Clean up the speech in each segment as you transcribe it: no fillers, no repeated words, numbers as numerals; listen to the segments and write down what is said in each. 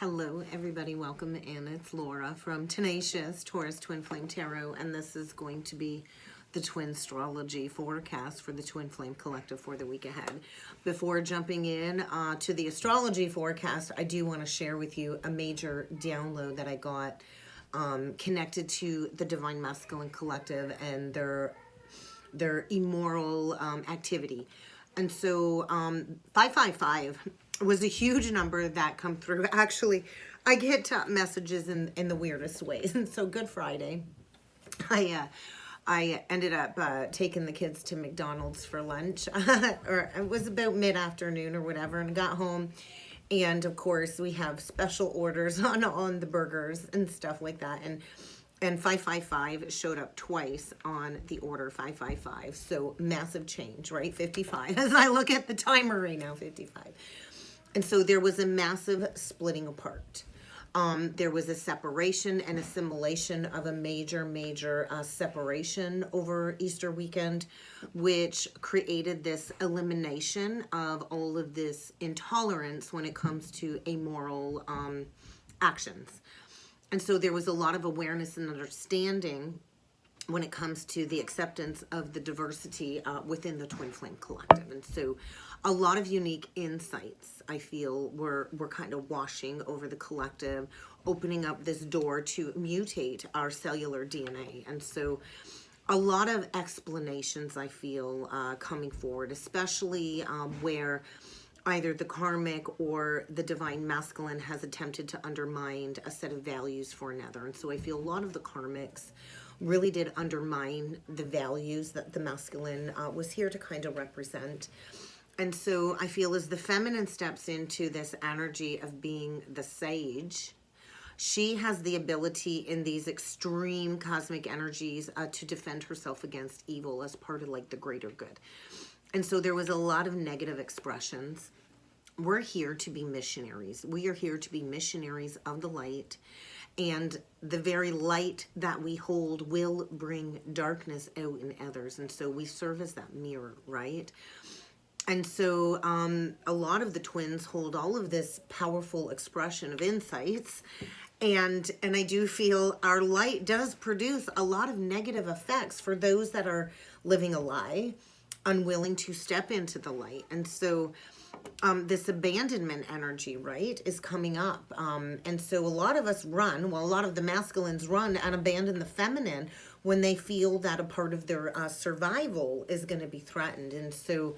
Hello, everybody. Welcome, and it's Laura from Tenacious Taurus Twin Flame Tarot, and this is going to be the Twin Astrology forecast for the Twin Flame Collective for the week ahead. Before jumping in to the astrology forecast, I do want to share with you a major download that I got connected to the Divine Masculine Collective and their immoral activity. And so 555 was a huge number that come through. Actually, I get messages in the weirdest ways. And so Good Friday, I ended up taking the kids to McDonald's for lunch. Or it was about mid-afternoon or whatever, and got home. And of course, we have special orders on the burgers and stuff like that. And 555 showed up twice on the order 555. So massive change, right? 55. As I look at the timer right now, 55. And so there was a massive splitting apart. There was a separation and assimilation of a major separation over Easter weekend, which created this elimination of all of this intolerance when it comes to amoral actions. And so there was a lot of awareness and understanding when it comes to the acceptance of the diversity within the Twin Flame Collective. And so a lot of unique insights, I feel, were kind of washing over the collective, opening up this door to mutate our cellular DNA. And so a lot of explanations, I feel, coming forward, especially where either the karmic or the divine masculine has attempted to undermine a set of values for another. And so I feel a lot of the karmics really did undermine the values that the masculine was here to kind of represent. And so I feel as the feminine steps into this energy of being the sage, she has the ability in these extreme cosmic energies to defend herself against evil as part of like the greater good. And so there was a lot of negative expressions. We're here to be missionaries. We are here to be missionaries of the light. And the very light that we hold will bring darkness out in others. And so we serve as that mirror, right? And so a lot of the twins hold all of this powerful expression of insights. And I do feel our light does produce a lot of negative effects for those that are living a lie, unwilling to step into the light. And so this abandonment energy, right, is coming up. And so a lot of us run, well, a lot of the masculines run and abandon the feminine when they feel that a part of their survival is going to be threatened. And so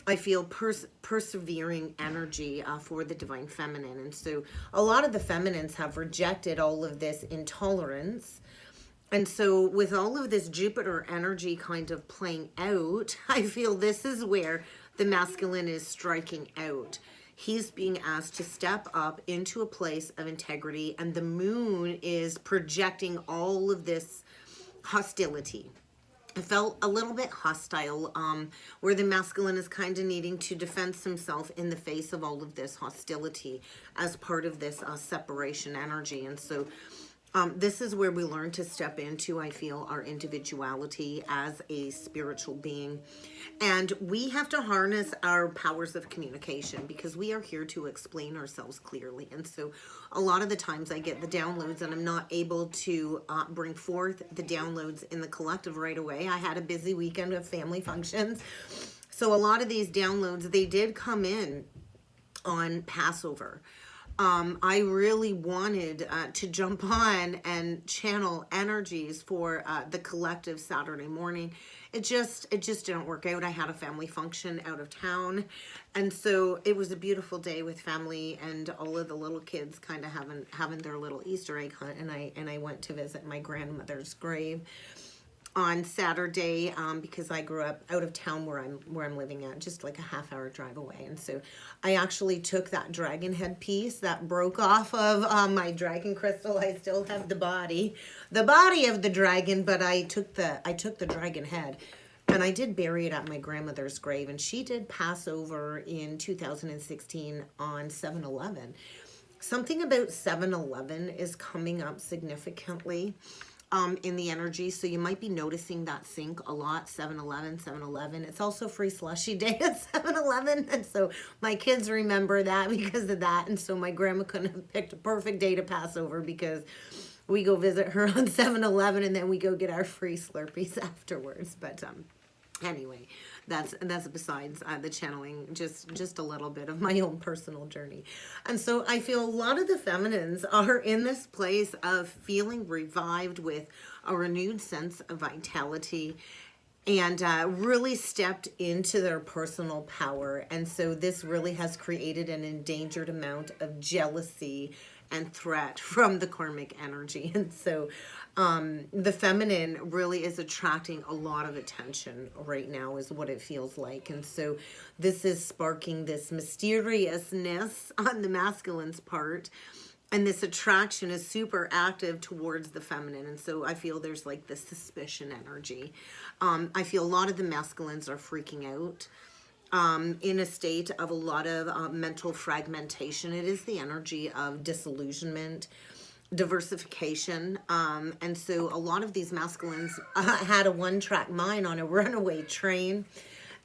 I feel persevering energy for the divine feminine. And so a lot of the feminines have rejected all of this intolerance. And so with all of this Jupiter energy kind of playing out, I feel this is where the masculine is striking out. He's being asked to step up into a place of integrity, and the moon is projecting all of this hostility. I felt a little bit hostile, where the masculine is kind of needing to defend himself in the face of all of this hostility as part of this separation energy. And so this is where we learn to step into, I feel, our individuality as a spiritual being. And we have to harness our powers of communication because we are here to explain ourselves clearly. And so a lot of the times I get the downloads and I'm not able to bring forth the downloads in the collective right away. I had a busy weekend of family functions. So a lot of these downloads, they did come in on Passover. I really wanted to jump on and channel energies for the collective Saturday morning. It just didn't work out. I had a family function out of town, and so it was a beautiful day with family and all of the little kids kind of having their little Easter egg hunt. And I went to visit my grandmother's grave on Saturday because I grew up out of town where I'm living at, just like a half-hour drive away. And so I actually took that dragon head piece that broke off of my dragon crystal. I still have the body of the dragon, but I took the dragon head and I did bury it at my grandmother's grave. And she did pass over in 2016 on 7/11. Something about 7/11 is coming up significantly. in the energy. So you might be noticing that sync a lot. 7-Eleven, 7-Eleven. It's also free slushy day at 7-Eleven. And so my kids remember that because of that. And so my grandma couldn't have picked a perfect day to pass over because we go visit her on 7-Eleven and then we go get our free Slurpees afterwards. But anyway, that's besides the channeling, just a little bit of my own personal journey. And so I feel a lot of the feminines are in this place of feeling revived with a renewed sense of vitality and really stepped into their personal power. And so this really has created an endangered amount of jealousy and threat from the karmic energy. And so the feminine really is attracting a lot of attention right now is what it feels like. And so this is sparking this mysteriousness on the masculine's part. And this attraction is super active towards the feminine. And so I feel there's like this suspicion energy. I feel a lot of the masculines are freaking out. In a state of a lot of mental fragmentation. It is the energy of disillusionment, diversification, and so a lot of these masculines had a one-track mind on a runaway train,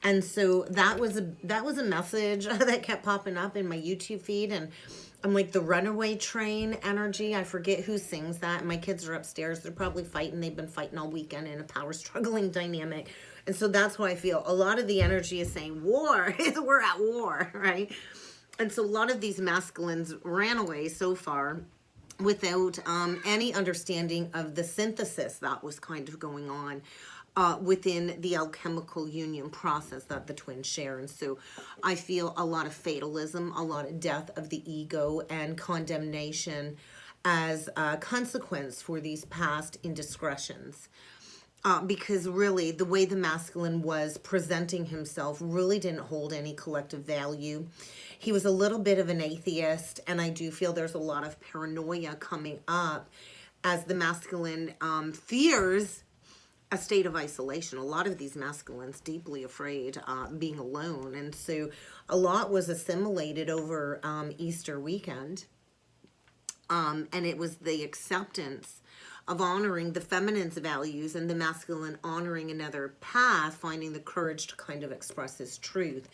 and so that was a message that kept popping up in my YouTube feed, and I'm like, the runaway train energy. I forget who sings that. My kids are upstairs. They're probably fighting. They've been fighting all weekend in a power struggling dynamic. And so that's why I feel a lot of the energy is saying war. We're at war, right? And so a lot of these masculines ran away so far without any understanding of the synthesis that was kind of going on within the alchemical union process that the twins share. And so I feel a lot of fatalism, a lot of death of the ego and condemnation as a consequence for these past indiscretions. Because really the way the masculine was presenting himself really didn't hold any collective value. He was a little bit of an atheist, and I do feel there's a lot of paranoia coming up as the masculine fears a state of isolation. A lot of these masculines deeply afraid being alone, and so a lot was assimilated over Easter weekend, and it was the acceptance of honoring the feminine's values and the masculine honoring another path, finding the courage to kind of express his truth.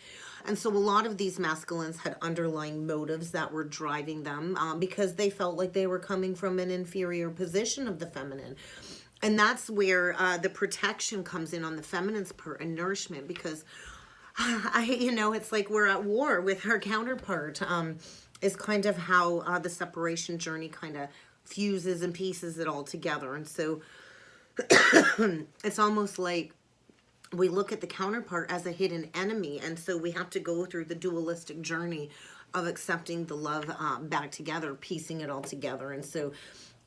And so a lot of these masculines had underlying motives that were driving them because they felt like they were coming from an inferior position of the feminine. And that's where the protection comes in on the feminine's part and nourishment, because it's like we're at war with our counterpart, is kind of how the separation journey kind of fuses and pieces it all together. And so it's almost like we look at the counterpart as a hidden enemy, and so we have to go through the dualistic journey of accepting the love back together, piecing it all together. And so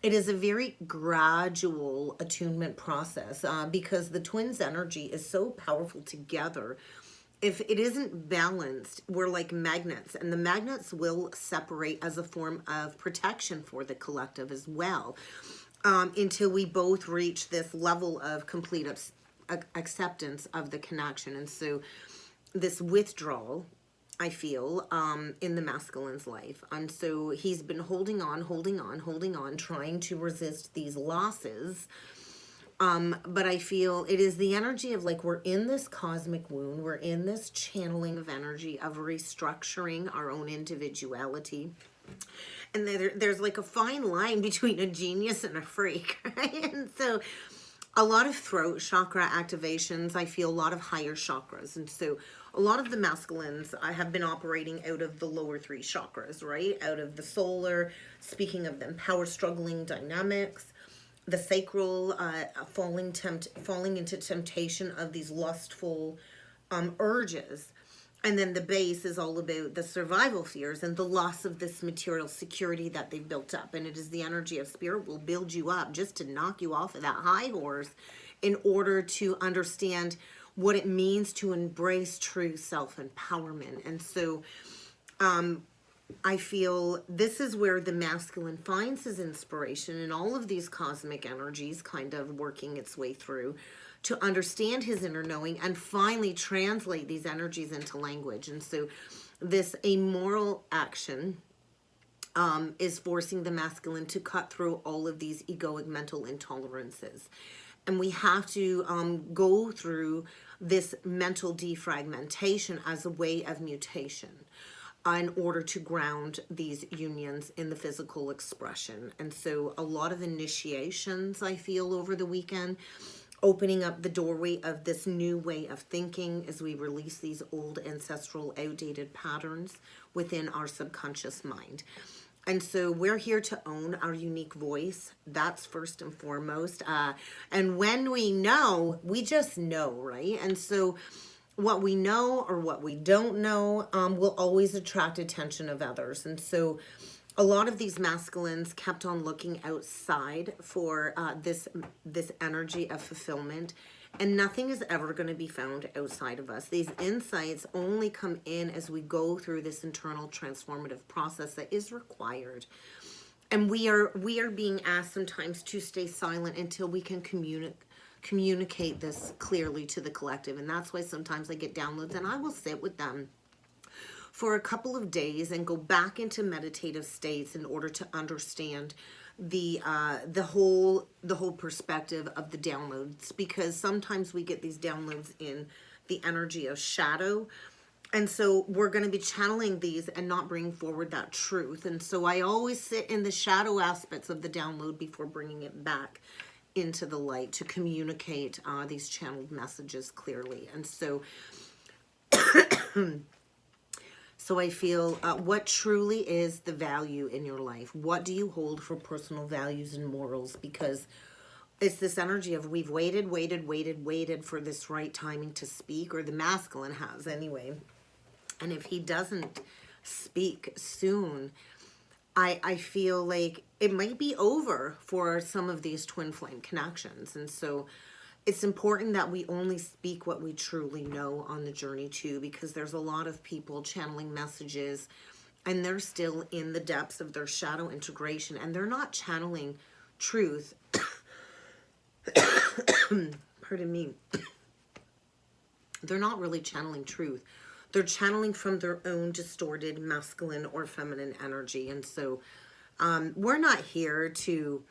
it is a very gradual attunement process because the twins' energy is so powerful together. If it isn't balanced, we're like magnets, and the magnets will separate as a form of protection for the collective as well, until we both reach this level of complete acceptance of the connection. And so this withdrawal, I feel, in the masculine's life. And so he's been holding on, trying to resist these losses. But I feel it is the energy of like, we're in this cosmic wound, we're in this channeling of energy of restructuring our own individuality. And there's like a fine line between a genius and a freak, right? And so a lot of throat chakra activations, I feel a lot of higher chakras. And so a lot of the masculines have been operating out of the lower three chakras, right? Out of the solar, speaking of them, power struggling dynamics, the sacral, falling into temptation of these lustful urges. And then the base is all about the survival fears and the loss of this material security that they've built up. And it is the energy of spirit will build you up just to knock you off of that high horse in order to understand what it means to embrace true self-empowerment. And so I feel this is where the masculine finds his inspiration in all of these cosmic energies kind of working its way through to understand his inner knowing and finally translate these energies into language. And so this amoral action is forcing the masculine to cut through all of these egoic mental intolerances. And we have to go through this mental defragmentation as a way of mutation in order to ground these unions in the physical expression. And so a lot of initiations I feel over the weekend, opening up the doorway of this new way of thinking as we release these old ancestral outdated patterns within our subconscious mind. And so we're here to own our unique voice. That's first and foremost. And when we know, we just know, right? And so what we know or what we don't know will always attract attention of others. And so a lot of these masculines kept on looking outside for this energy of fulfillment. And nothing is ever going to be found outside of us. These insights only come in as we go through this internal transformative process that is required. And we are being asked sometimes to stay silent until we can communicate this clearly to the collective. And that's why sometimes I get downloads and I will sit with them for a couple of days and go back into meditative states in order to understand the whole perspective of the downloads, because sometimes we get these downloads in the energy of shadow, and so we're going to be channeling these and not bringing forward that truth. And so I always sit in the shadow aspects of the download before bringing it back into the light to communicate these channeled messages clearly. And so So I feel what truly is the value in your life? What do you hold for personal values and morals? Because it's this energy of we've waited for this right timing to speak, or the masculine has anyway. And if he doesn't speak soon, I feel like it might be over for some of these twin flame connections. And so it's important that we only speak what we truly know on the journey too, because there's a lot of people channeling messages and they're still in the depths of their shadow integration and they're not channeling truth. Pardon me. They're not really channeling truth. They're channeling from their own distorted masculine or feminine energy. And so we're not here to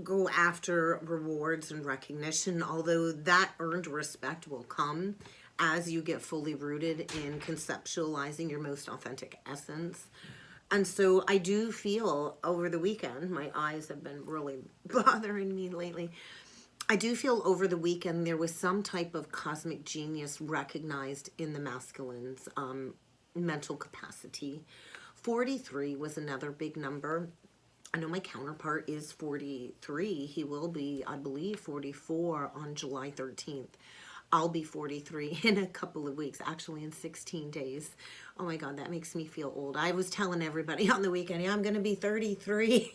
go after rewards and recognition, although that earned respect will come as you get fully rooted in conceptualizing your most authentic essence. And so I do feel over the weekend, my eyes have been really bothering me lately. I do feel over the weekend there was some type of cosmic genius recognized in the masculine's mental capacity. 43 was another big number. I know my counterpart is 43. He will be, I believe, 44 on July 13th. I'll be 43 in a couple of weeks, actually in 16 days. Oh my God, that makes me feel old. I was telling everybody on the weekend, yeah, I'm going to be 33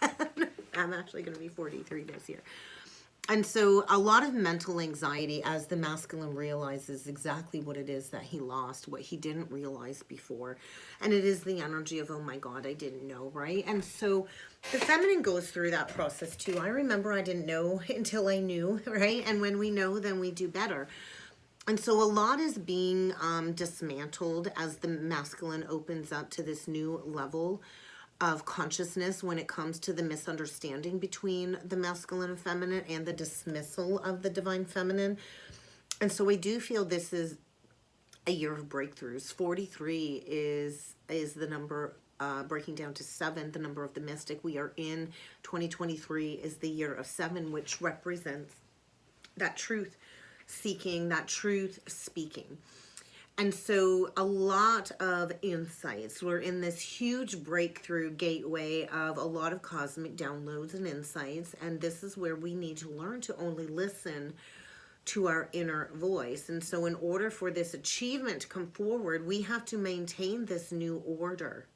again. I'm actually going to be 43 this year. And so a lot of mental anxiety as the masculine realizes exactly what it is that he lost, what he didn't realize before. And it is the energy of, oh my God, I didn't know, right? And so the feminine goes through that process too. I remember I didn't know until I knew, right? And when we know, then we do better. And so a lot is being dismantled as the masculine opens up to this new level of consciousness when it comes to the misunderstanding between the masculine and feminine and the dismissal of the divine feminine. And so I do feel this is a year of breakthroughs. 43 is the number breaking down to 7, the number of the mystic. We are in 2023 is the year of 7, which represents that truth seeking, that truth speaking. And so a lot of insights. We're in this huge breakthrough gateway of a lot of cosmic downloads and insights. And this is where we need to learn to only listen to our inner voice. And so in order for this achievement to come forward, we have to maintain this new order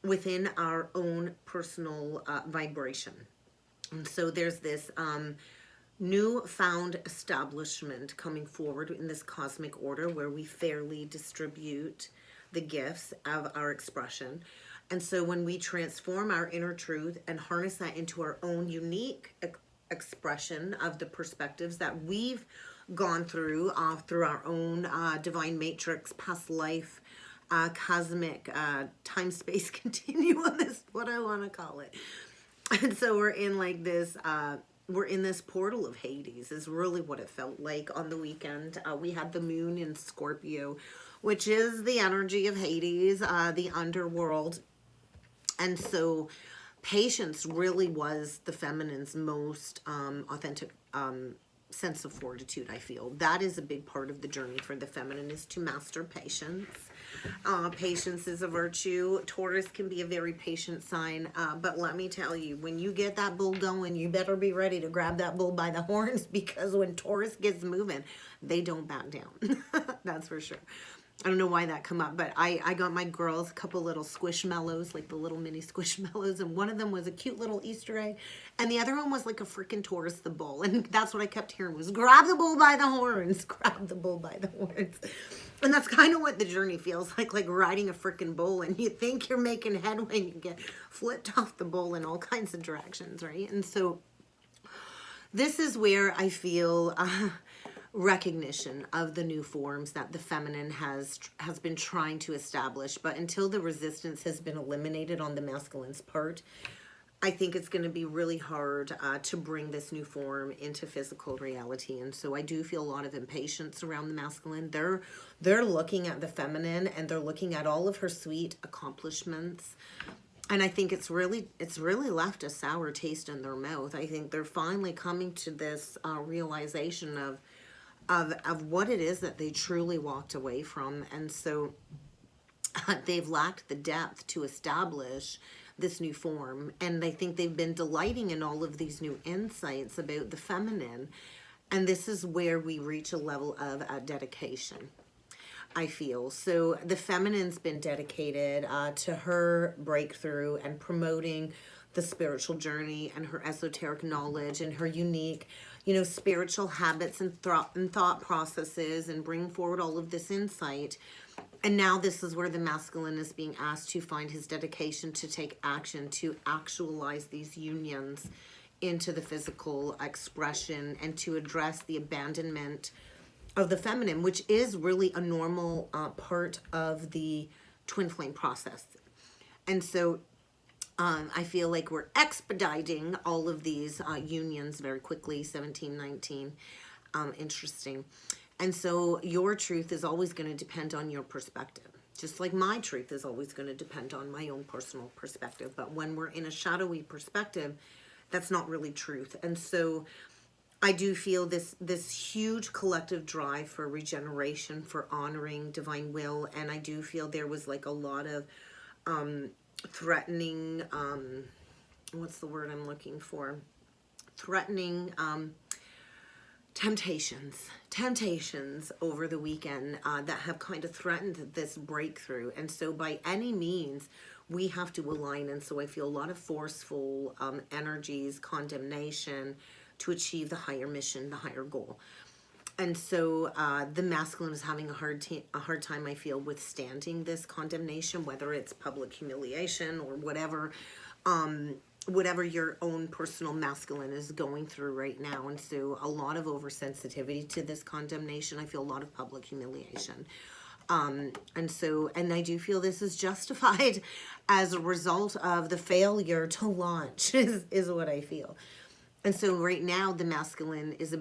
within our own personal vibration. And so there's this newfound establishment coming forward in this cosmic order where we fairly distribute the gifts of our expression. And so when we transform our inner truth and harness that into our own unique expression of the perspectives that we've gone through our own divine matrix, past life cosmic time-space continuum is what I want to call it. And so we're in like this, we're in this portal of Hades is really what it felt like on the weekend. We had the moon in Scorpio, which is the energy of Hades, the underworld. And so patience really was the feminine's most authentic sense of fortitude, I feel. That is a big part of the journey for the feminine, is to master patience. Patience is a virtue. Taurus can be a very patient sign, but let me tell you, when you get that bull going, you better be ready to grab that bull by the horns, because when Taurus gets moving, they don't back down. That's for sure. I don't know why that come up, but I got my girls a couple little squishmallows, like the little mini squishmallows, and one of them was a cute little Easter egg, and the other one was like a freaking Taurus the bull, and that's what I kept hearing was, grab the bull by the horns, grab the bull by the horns. And that's kind of what the journey feels like riding a freaking bull, and you think you're making headway, and you get flipped off the bull in all kinds of directions, right? And so this is where I feel recognition of the new forms that the feminine has been trying to establish, but until the resistance has been eliminated on the masculine's part, I think it's going to be really hard to bring this new form into physical reality. And so I do feel a lot of impatience around the masculine. They're looking at the feminine, and they're looking at all of her sweet accomplishments, and I think it's really left a sour taste in their mouth. I think they're finally coming to this realization of what it is that they truly walked away from. And so they've lacked the depth to establish this new form, and I think they've been delighting in all of these new insights about the feminine, and this is where we reach a level of dedication, I feel. So the feminine's been dedicated to her breakthrough and promoting the spiritual journey and her esoteric knowledge and her unique, spiritual habits and thought processes, and bring forward all of this insight. And now this is where the masculine is being asked to find his dedication to take action, to actualize these unions into the physical expression, and to address the abandonment of the feminine, which is really a normal part of the twin flame process. And so I feel like we're expediting all of these unions very quickly, 17, 19, interesting. And so your truth is always going to depend on your perspective, just like my truth is always going to depend on my own personal perspective. But when we're in a shadowy perspective, that's not really truth. And so I do feel this huge collective drive for regeneration, for honoring divine will. And I do feel there was like a lot of threatening, what's the word I'm looking for? Threatening temptations over the weekend that have kind of threatened this breakthrough. And so by any means, we have to align. And so I feel a lot of forceful energies, condemnation to achieve the higher mission, the higher goal. And so the masculine is having a hard time, I feel, withstanding this condemnation, whether it's public humiliation or whatever your own personal masculine is going through right now. And so a lot of oversensitivity to this condemnation. I feel a lot of public humiliation. And I do feel this is justified as a result of the failure to launch is what I feel. And so right now the masculine is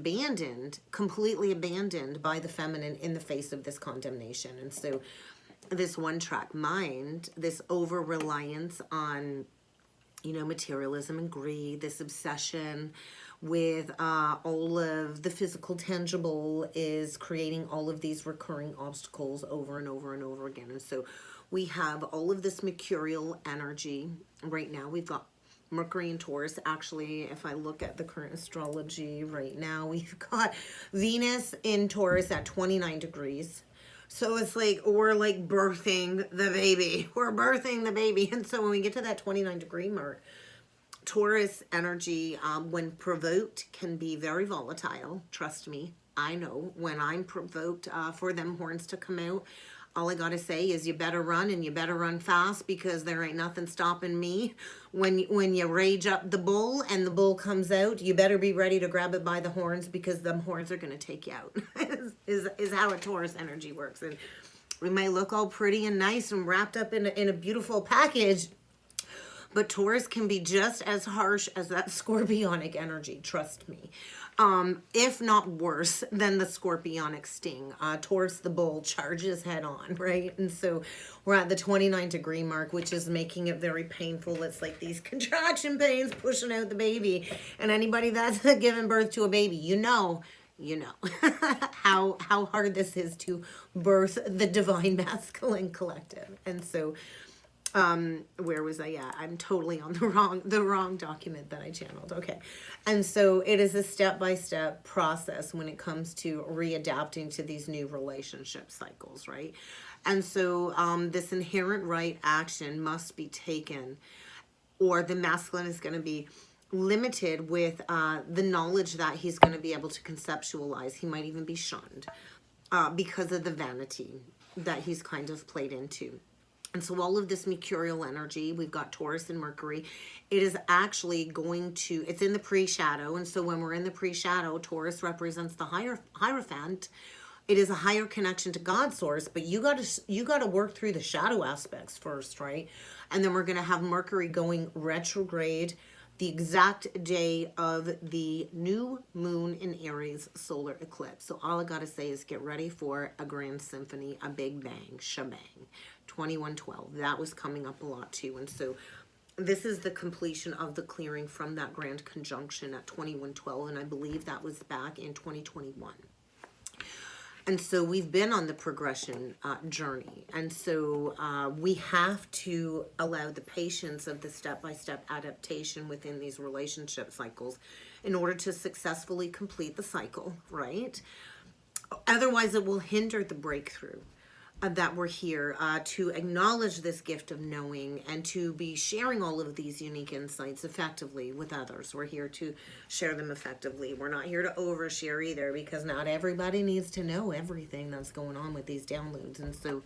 completely abandoned by the feminine in the face of this condemnation. And so this one-track mind, this over-reliance on materialism and greed, this obsession with all of the physical tangible is creating all of these recurring obstacles over and over and over again. And so we have all of this mercurial energy right now. We've got Mercury in Taurus. Actually, if I look at the current astrology right now, we've got Venus in Taurus at 29 degrees. So it's like, we're like birthing the baby. We're birthing the baby. And so when we get to that 29 degree mark, Taurus energy, when provoked, can be very volatile. Trust me, I know. When I'm provoked for them horns to come out, all I gotta say is you better run, and you better run fast, because there ain't nothing stopping me. When you rage up the bull and the bull comes out, you better be ready to grab it by the horns, because them horns are gonna take you out. is how a Taurus energy works. And We might look all pretty and nice and wrapped up in a beautiful package, but Taurus can be just as harsh as that scorpionic energy, trust me. If not worse than the scorpionic sting. Taurus the bull charges head on, right? And so we're at the 29-degree mark, which is making it very painful. It's like these contraction pains pushing out the baby. And anybody that's given birth to a baby, you know how hard this is to birth the divine masculine collective. And so where was I at? I'm totally on the wrong document that I channeled. Okay. And so it is a step-by-step process when it comes to readapting to these new relationship cycles, right? And so this inherent right action must be taken, or the masculine is going to be limited with the knowledge that he's going to be able to conceptualize. He might even be shunned because of the vanity that he's kind of played into. And so all of this mercurial energy, we've got Taurus and Mercury, it is actually going to, it's in the pre-shadow. And so when we're in the pre-shadow, Taurus represents the Hierophant. It is a higher connection to God source, but you got to work through the shadow aspects first, right? And then we're going to have Mercury going retrograde the exact day of the new moon in Aries solar eclipse. So all I got to say is get ready for a grand symphony, a big bang, shebang. 2112, that was coming up a lot too. And so this is the completion of the clearing from that grand conjunction at 2112, and I believe that was back in 2021. And so we've been on the progression journey, and so we have to allow the patience of the step-by-step adaptation within these relationship cycles in order to successfully complete the cycle, right? Otherwise it will hinder the breakthrough that we're here to acknowledge this gift of knowing and to be sharing all of these unique insights effectively with others. We're here to share them effectively. We're not here to overshare either, because not everybody needs to know everything that's going on with these downloads. And so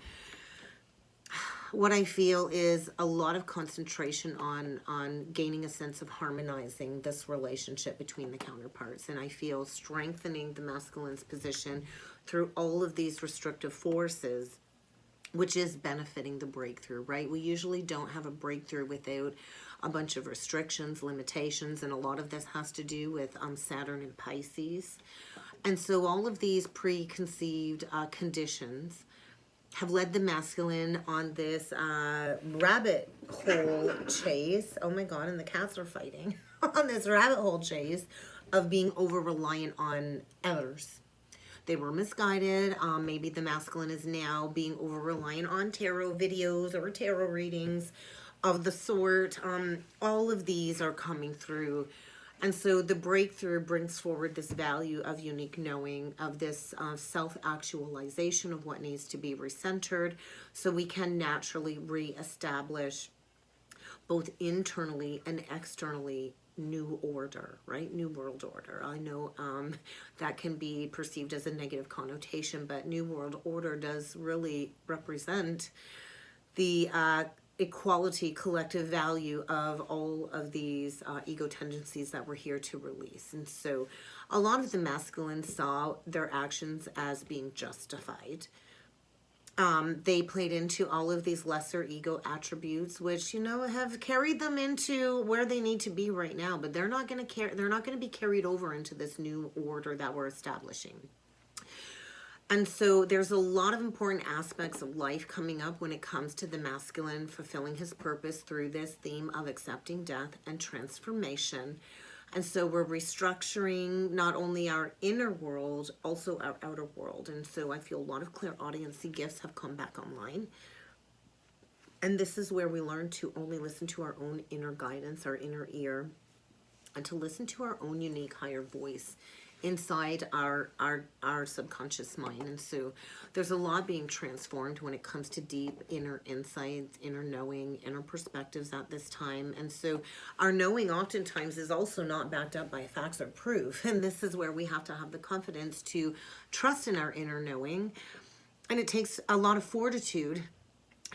what I feel is a lot of concentration on gaining a sense of harmonizing this relationship between the counterparts. And I feel strengthening the masculine's position through all of these restrictive forces, which is benefiting the breakthrough, right? We usually don't have a breakthrough without a bunch of restrictions, limitations, and a lot of this has to do with Saturn and Pisces. And so all of these preconceived conditions have led the masculine on this rabbit hole chase. Oh my God, and the cats are fighting. On this rabbit hole chase of being over-reliant on others. They were misguided. Maybe the masculine is now being over-reliant on tarot videos or tarot readings of the sort. All of these are coming through. And so the breakthrough brings forward this value of unique knowing, of this self-actualization of what needs to be recentered, so we can naturally reestablish both internally and externally new order, right? New world order. I know that can be perceived as a negative connotation, but new world order does really represent the equality, collective value of all of these ego tendencies that we're here to release. And so a lot of the masculine saw their actions as being justified. They played into all of these lesser ego attributes, which, you know, have carried them into where they need to be right now, but they're not going to be carried over into this new order that we're establishing. And so there's a lot of important aspects of life coming up when it comes to the masculine fulfilling his purpose through this theme of accepting death and transformation. And so we're restructuring not only our inner world, also our outer world. And so I feel a lot of clairaudiency gifts have come back online. And this is where we learn to only listen to our own inner guidance, our inner ear, and to listen to our own unique higher voice inside our subconscious mind. And so there's a lot being transformed when it comes to deep inner insights, inner knowing, inner perspectives at this time. And so our knowing oftentimes is also not backed up by facts or proof. And this is where we have to have the confidence to trust in our inner knowing. And it takes a lot of fortitude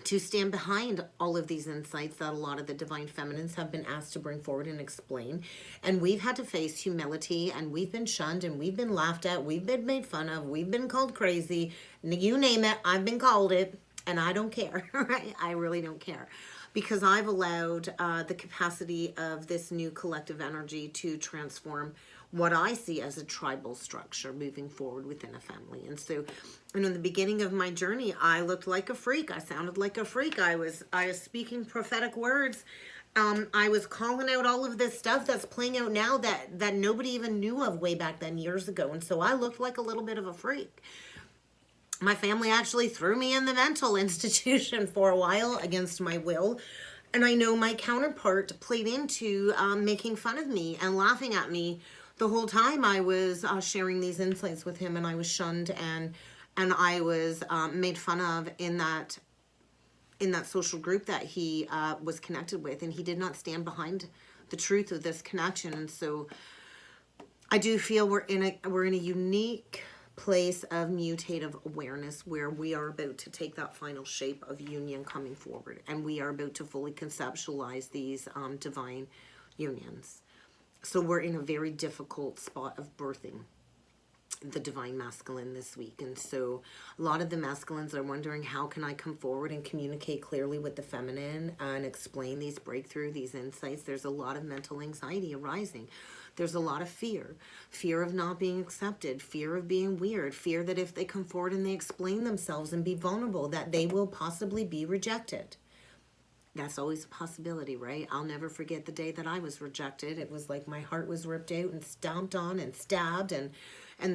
to stand behind all of these insights that a lot of the divine feminines have been asked to bring forward and explain. And we've had to face humility, and we've been shunned, and we've been laughed at, we've been made fun of, we've been called crazy. You name it, I've been called it, and I don't care, right? I really don't care. Because I've allowed the capacity of this new collective energy to transform what I see as a tribal structure moving forward within a family. And so, in the beginning of my journey, I looked like a freak. I sounded like a freak. I was speaking prophetic words. I was calling out all of this stuff that's playing out now that nobody even knew of way back then, years ago. And so I looked like a little bit of a freak. My family actually threw me in the mental institution for a while against my will. And I know my counterpart played into making fun of me and laughing at me the whole time I was sharing these insights with him, and I was shunned and I was made fun of in that social group that he was connected with, and he did not stand behind the truth of this connection. And so I do feel we're in a unique place of mutative awareness where we are about to take that final shape of union coming forward, and we are about to fully conceptualize these divine unions. So we're in a very difficult spot of birthing the divine masculine this week. And so a lot of the masculines are wondering, how can I come forward and communicate clearly with the feminine and explain these breakthrough, these insights? There's a lot of mental anxiety arising. There's a lot of fear of not being accepted, fear of being weird, fear that if they come forward and they explain themselves and be vulnerable, that they will possibly be rejected. That's always a possibility, right? I'll never forget the day that I was rejected. It was like my heart was ripped out and stomped on and stabbed, and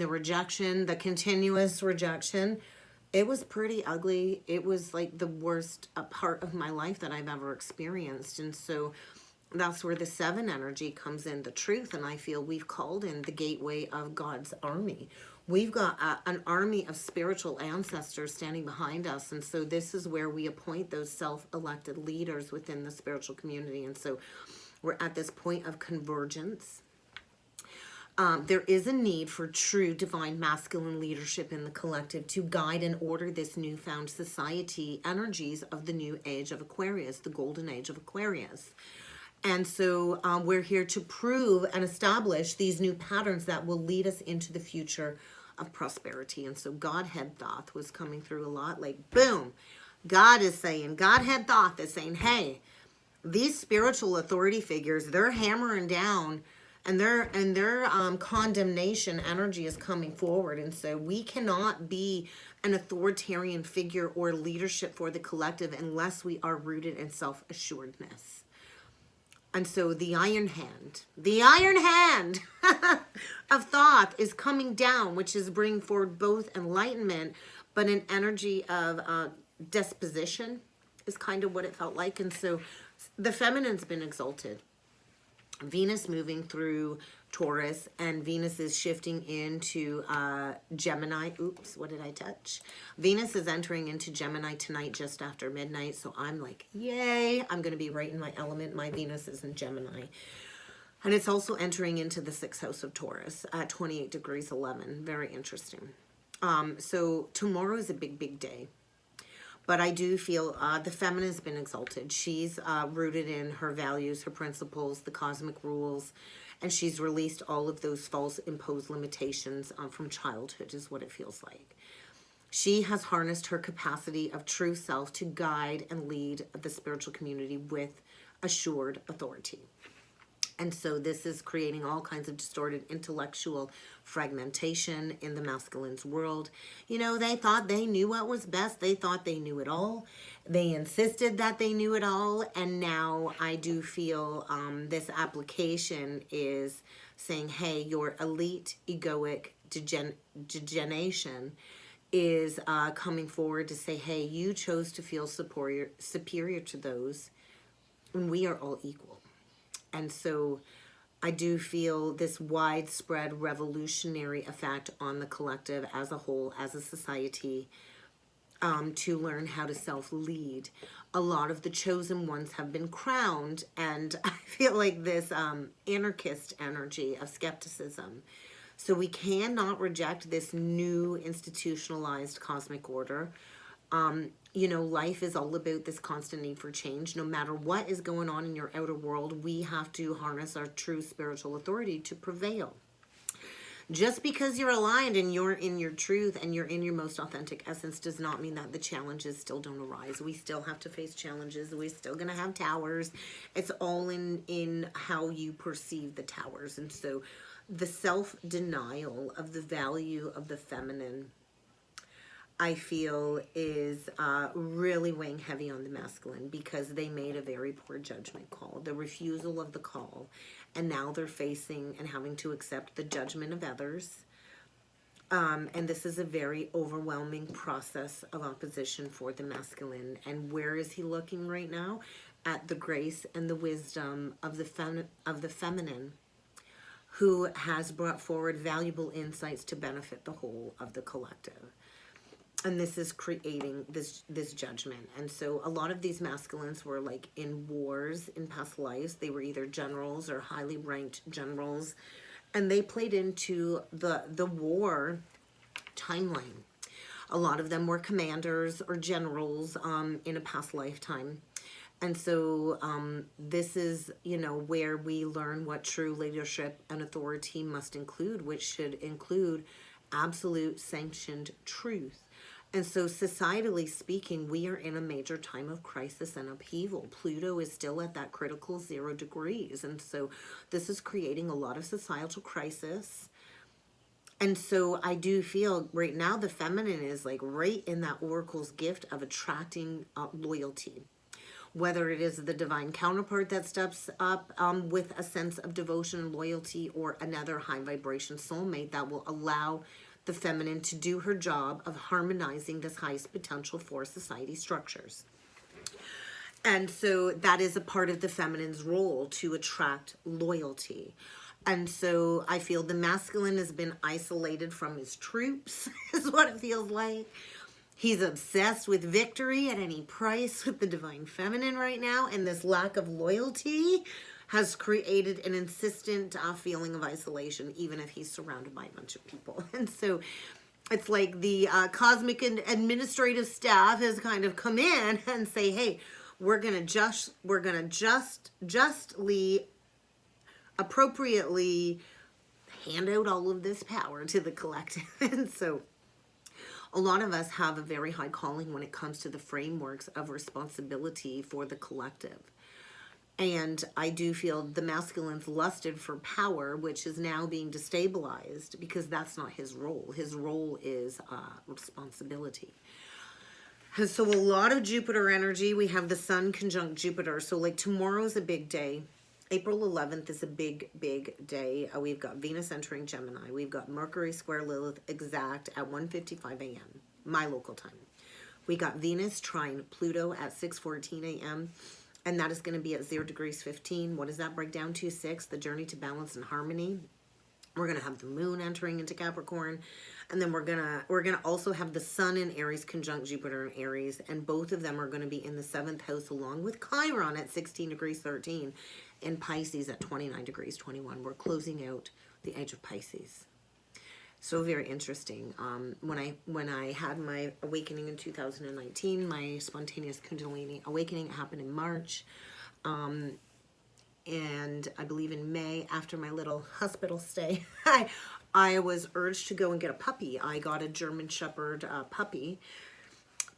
the rejection, the continuous rejection, it was pretty ugly. It was like the worst part of my life that I've ever experienced. And so that's where the 7 energy comes in, the truth. And I feel we've called in the gateway of God's army. We've got an army of spiritual ancestors standing behind us. And so this is where we appoint those self-elected leaders within the spiritual community. And so we're at this point of convergence. There is a need for true divine masculine leadership in the collective to guide and order this newfound society energies of the new age of Aquarius, the golden age of Aquarius. And so we're here to prove and establish these new patterns that will lead us into the future of prosperity. And so Godhead Thoth was coming through a lot, like boom, Godhead Thoth is saying, hey, these spiritual authority figures, they're hammering down, and their condemnation energy is coming forward. And so we cannot be an authoritarian figure or leadership for the collective unless we are rooted in self-assuredness. And so the iron hand of Thoth is coming down, which is bringing forward both enlightenment, but an energy of disposition is kind of what it felt like. And so the feminine's been exalted. Venus moving through Taurus, and Venus is shifting into Gemini. Oops, what did I touch? Venus is entering into Gemini tonight just after midnight. So I'm like, yay, I'm going to be right in my element. My Venus is in Gemini. And it's also entering into the 6th house of Taurus at 28 degrees 11. Very interesting. So tomorrow is a big, big day. But I do feel the feminine has been exalted. She's rooted in her values, her principles, the cosmic rules, and she's released all of those false imposed limitations from childhood, is what it feels like. She has harnessed her capacity of true self to guide and lead the spiritual community with assured authority. And so this is creating all kinds of distorted intellectual fragmentation in the masculine's world. You know, they thought they knew what was best. They thought they knew it all. They insisted that they knew it all. And now I do feel this application is saying, hey, your elite egoic degeneration is coming forward to say, hey, you chose to feel superior to those when we are all equal. And so I do feel this widespread revolutionary effect on the collective as a whole, as a society, to learn how to self-lead. A lot of the chosen ones have been crowned, and I feel like this anarchist energy of skepticism. So we cannot reject this new institutionalized cosmic order. You know, life is all about this constant need for change. No matter what is going on in your outer world, we have to harness our true spiritual authority to prevail. Just because you're aligned and you're in your truth and you're in your most authentic essence does not mean that the challenges still don't arise. We still have to face challenges. We're still going to have towers. It's all in how you perceive the towers. And so the self-denial of the value of the feminine, I feel, is really weighing heavy on the masculine, because they made a very poor judgment call, the refusal of the call, and now they're facing and having to accept the judgment of others. And this is a very overwhelming process of opposition for the masculine. And where is he looking right now? At the grace and the wisdom of the feminine, who has brought forward valuable insights to benefit the whole of the collective. And this is creating this judgment. And so a lot of these masculines were like in wars in past lives. They were either generals or highly ranked generals. And they played into the war timeline. A lot of them were commanders or generals in a past lifetime. And so this is, you know, where we learn what true leadership and authority must include, which should include absolute sanctioned truth. And so societally speaking, we are in a major time of crisis and upheaval. Pluto is still at that critical 0 degrees. And so this is creating a lot of societal crisis. And so I do feel right now the feminine is like right in that oracle's gift of attracting loyalty. Whether it is the divine counterpart that steps up with a sense of devotion and loyalty, or another high vibration soulmate that will allow the feminine to do her job of harmonizing this highest potential for society structures. And so that is a part of the feminine's role, to attract loyalty. And so I feel the masculine has been isolated from his troops, is what it feels like. He's obsessed with victory at any price with the divine feminine right now. And this lack of loyalty has created an insistent feeling of isolation, even if he's surrounded by a bunch of people. And so it's like the cosmic and administrative staff has kind of come in and say, hey, we're gonna justly, appropriately hand out all of this power to the collective. And so a lot of us have a very high calling when it comes to the frameworks of responsibility for the collective. And I do feel the masculine's lusted for power, which is now being destabilized, because that's not his role. His role is responsibility. And so a lot of Jupiter energy. We have the sun conjunct Jupiter. So like tomorrow's a big day. April 11th is a big, big day. We've got Venus entering Gemini. We've got Mercury square Lilith exact at 1:55 a.m., my local time. We got Venus trine Pluto at 6:14 a.m., and that is going to be at 0 degrees 15. What does that break down to? 6, the journey to balance and harmony. We're going to have the moon entering into Capricorn. And then we're gonna also have the sun in Aries conjunct Jupiter in Aries. And both of them are going to be in the 7th house, along with Chiron at 16 degrees 13 and Pisces at 29 degrees 21. We're closing out the age of Pisces. So very interesting. When I had my awakening in 2019, my spontaneous Kundalini awakening happened in March. And I believe in May, after my little hospital stay, I was urged to go and get a puppy. I got a German Shepherd puppy,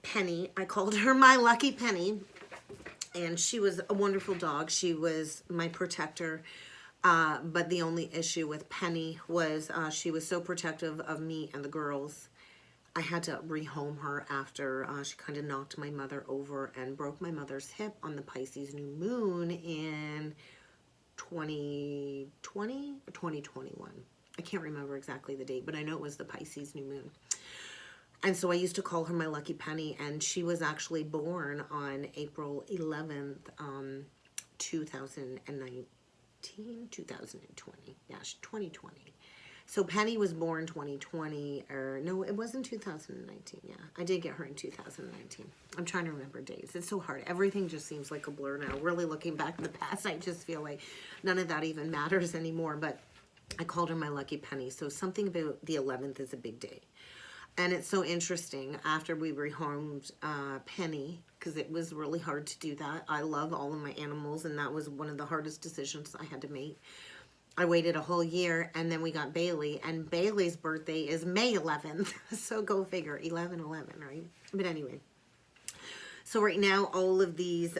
Penny. I called her my lucky Penny. And she was a wonderful dog. She was my protector. But the only issue with Penny was she was so protective of me and the girls. I had to rehome her after she kind of knocked my mother over and broke my mother's hip on the Pisces new moon in 2020 or 2021. I can't remember exactly the date, but I know it was the Pisces new moon. And so I used to call her my lucky Penny, and she was actually born on April 11th, 2019, 2020. Yeah, 2020. So Penny was born 2020, or no, it wasn't 2019. Yeah, I did get her in 2019. I'm trying to remember dates. It's so hard. Everything just seems like a blur now. Really looking back in the past, I just feel like none of that even matters anymore. But I called her my lucky Penny. So something about the 11th is a big day. And it's so interesting, after we rehomed Penny, because it was really hard to do that. I love all of my animals, and that was one of the hardest decisions I had to make. I waited a whole year, and then we got Bailey, and Bailey's birthday is May 11th. So go figure, 11/11, right? But anyway, so right now all of these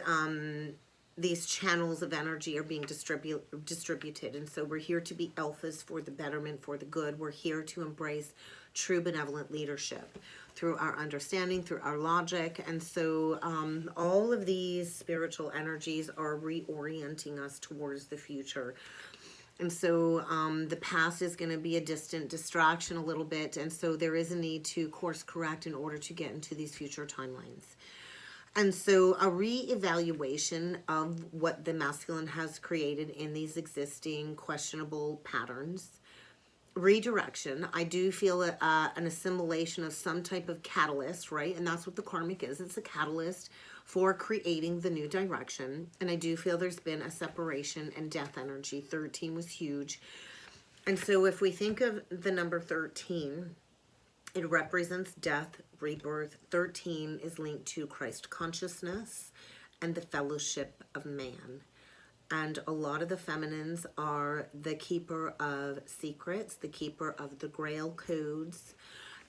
channels of energy are being distributed, and so we're here to be alphas for the betterment, for the good. We're here to embrace true benevolent leadership through our understanding, through our logic. And so all of these spiritual energies are reorienting us towards the future. And so the past is going to be a distant distraction a little bit. And so there is a need to course correct in order to get into these future timelines. And so a re-evaluation of what the masculine has created in these existing questionable patterns. Redirection. I do feel an assimilation of some type of catalyst, right? And that's what the karmic is. It's a catalyst for creating the new direction. And I do feel there's been a separation and death energy. 13 was huge. And so if we think of the number 13, it represents death, rebirth. 13 is linked to Christ consciousness and the fellowship of man. And a lot of the feminines are the keeper of secrets, the keeper of the grail codes.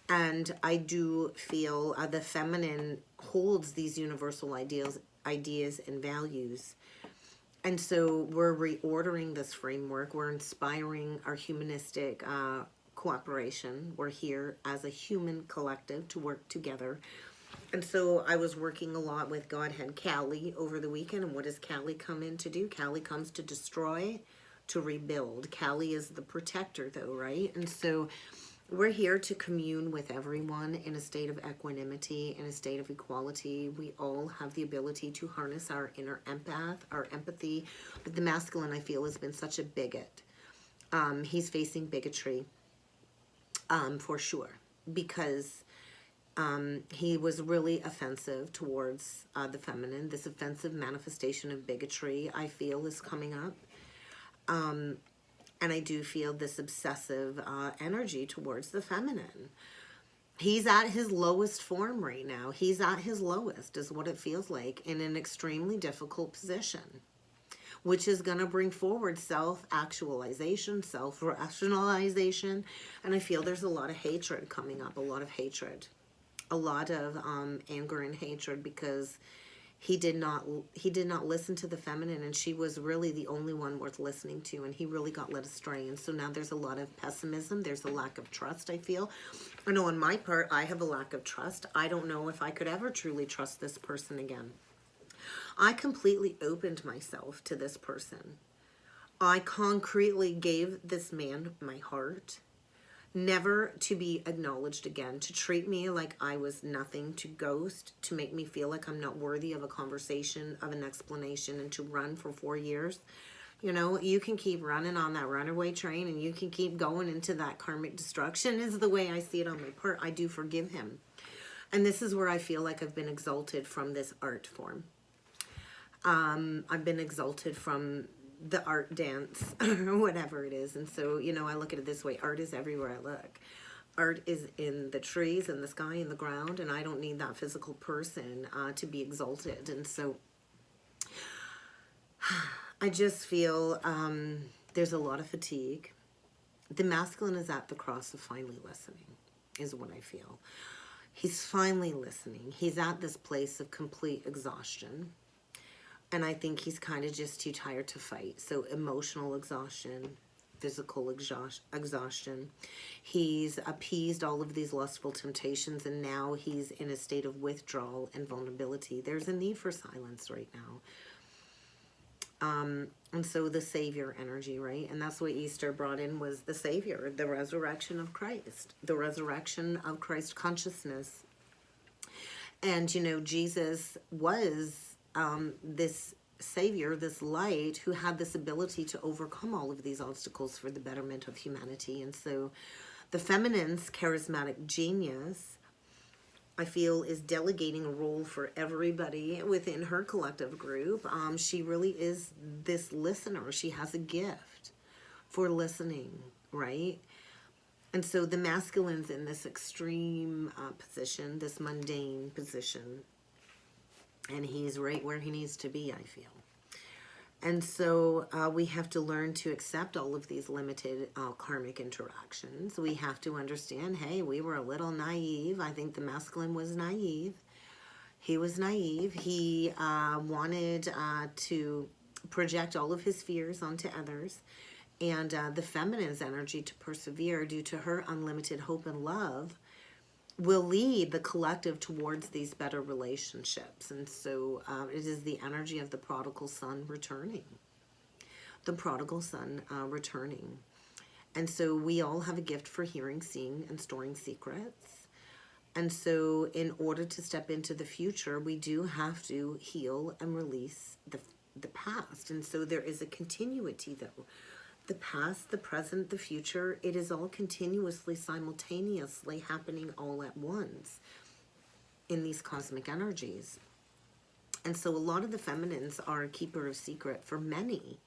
And I do feel the feminine holds these universal ideas and values. And so we're reordering this framework. We're inspiring our humanistic cooperation. We're here as a human collective to work together. And so I was working a lot with Godhead Kali over the weekend. And what does Kali come in to do? Kali comes to destroy, to rebuild. Kali is the protector, though, right? And so we're here to commune with everyone in a state of equanimity, in a state of equality. We all have the ability to harness our inner empath, our empathy. But the masculine, I feel, has been such a bigot. He's facing bigotry, for sure, because he was really offensive towards the feminine. This offensive manifestation of bigotry, I feel, is coming up. And I do feel this obsessive energy towards the feminine. He's at his lowest form right now. He's at his lowest, is what it feels like, in an extremely difficult position, which is going to bring forward self-actualization, self-rationalization. And I feel there's a lot of hatred coming up, a lot of hatred. A lot of anger and hatred, because he did not listen to the feminine, and she was really the only one worth listening to, and he really got led astray. And so now there's a lot of pessimism. There's a lack of trust, I feel. I know on my part, I have a lack of trust. I don't know if I could ever truly trust this person again. I completely opened myself to this person. I concretely gave this man my heart, never to be acknowledged again, to treat me like I was nothing, to ghost, to make me feel like I'm not worthy of a conversation, of an explanation, and to run for 4 years. You know, you can keep running on that runaway train, and you can keep going into that karmic destruction, is the way I see it on my part. I do forgive him. And this is where I feel like I've been exalted from this art form. I've been exalted from the art dance or whatever it is. And so, you know, I look at it this way. Art is everywhere I look. Art is in the trees, in the sky, in the ground, and I don't need that physical person to be exalted. And so I just feel there's a lot of fatigue. The masculine is at the cross of finally listening, is what I feel. He's finally listening. He's at this place of complete exhaustion. And I think he's kind of just too tired to fight. So emotional exhaustion, physical exhaustion. He's appeased all of these lustful temptations, and now he's in a state of withdrawal and vulnerability. There's a need for silence right now. And so the Savior energy, right? And that's what Easter brought in, was the Savior, the resurrection of Christ, the resurrection of Christ consciousness. And, you know, Jesus was this Savior, this light, who had this ability to overcome all of these obstacles for the betterment of humanity. And so the feminine's charismatic genius, I feel, is delegating a role for everybody within her collective group. She really is this listener. She has a gift for listening, right? And so the masculine's in this extreme position, this mundane position. And he's right where he needs to be, I feel. And so we have to learn to accept all of these limited karmic interactions. We have to understand, hey, we were a little naive. I think the masculine was naive. He was naive. He wanted to project all of his fears onto others. And the feminine's energy to persevere due to her unlimited hope and love will lead the collective towards these better relationships. And so it is the energy of the prodigal son returning. The prodigal son returning. And so we all have a gift for hearing, seeing, and storing secrets. And so in order to step into the future, we do have to heal and release the past. And so there is a continuity, though. The past, the present, the future, it is all continuously, simultaneously happening all at once in these cosmic energies. And so a lot of the feminines are a keeper of secret for many.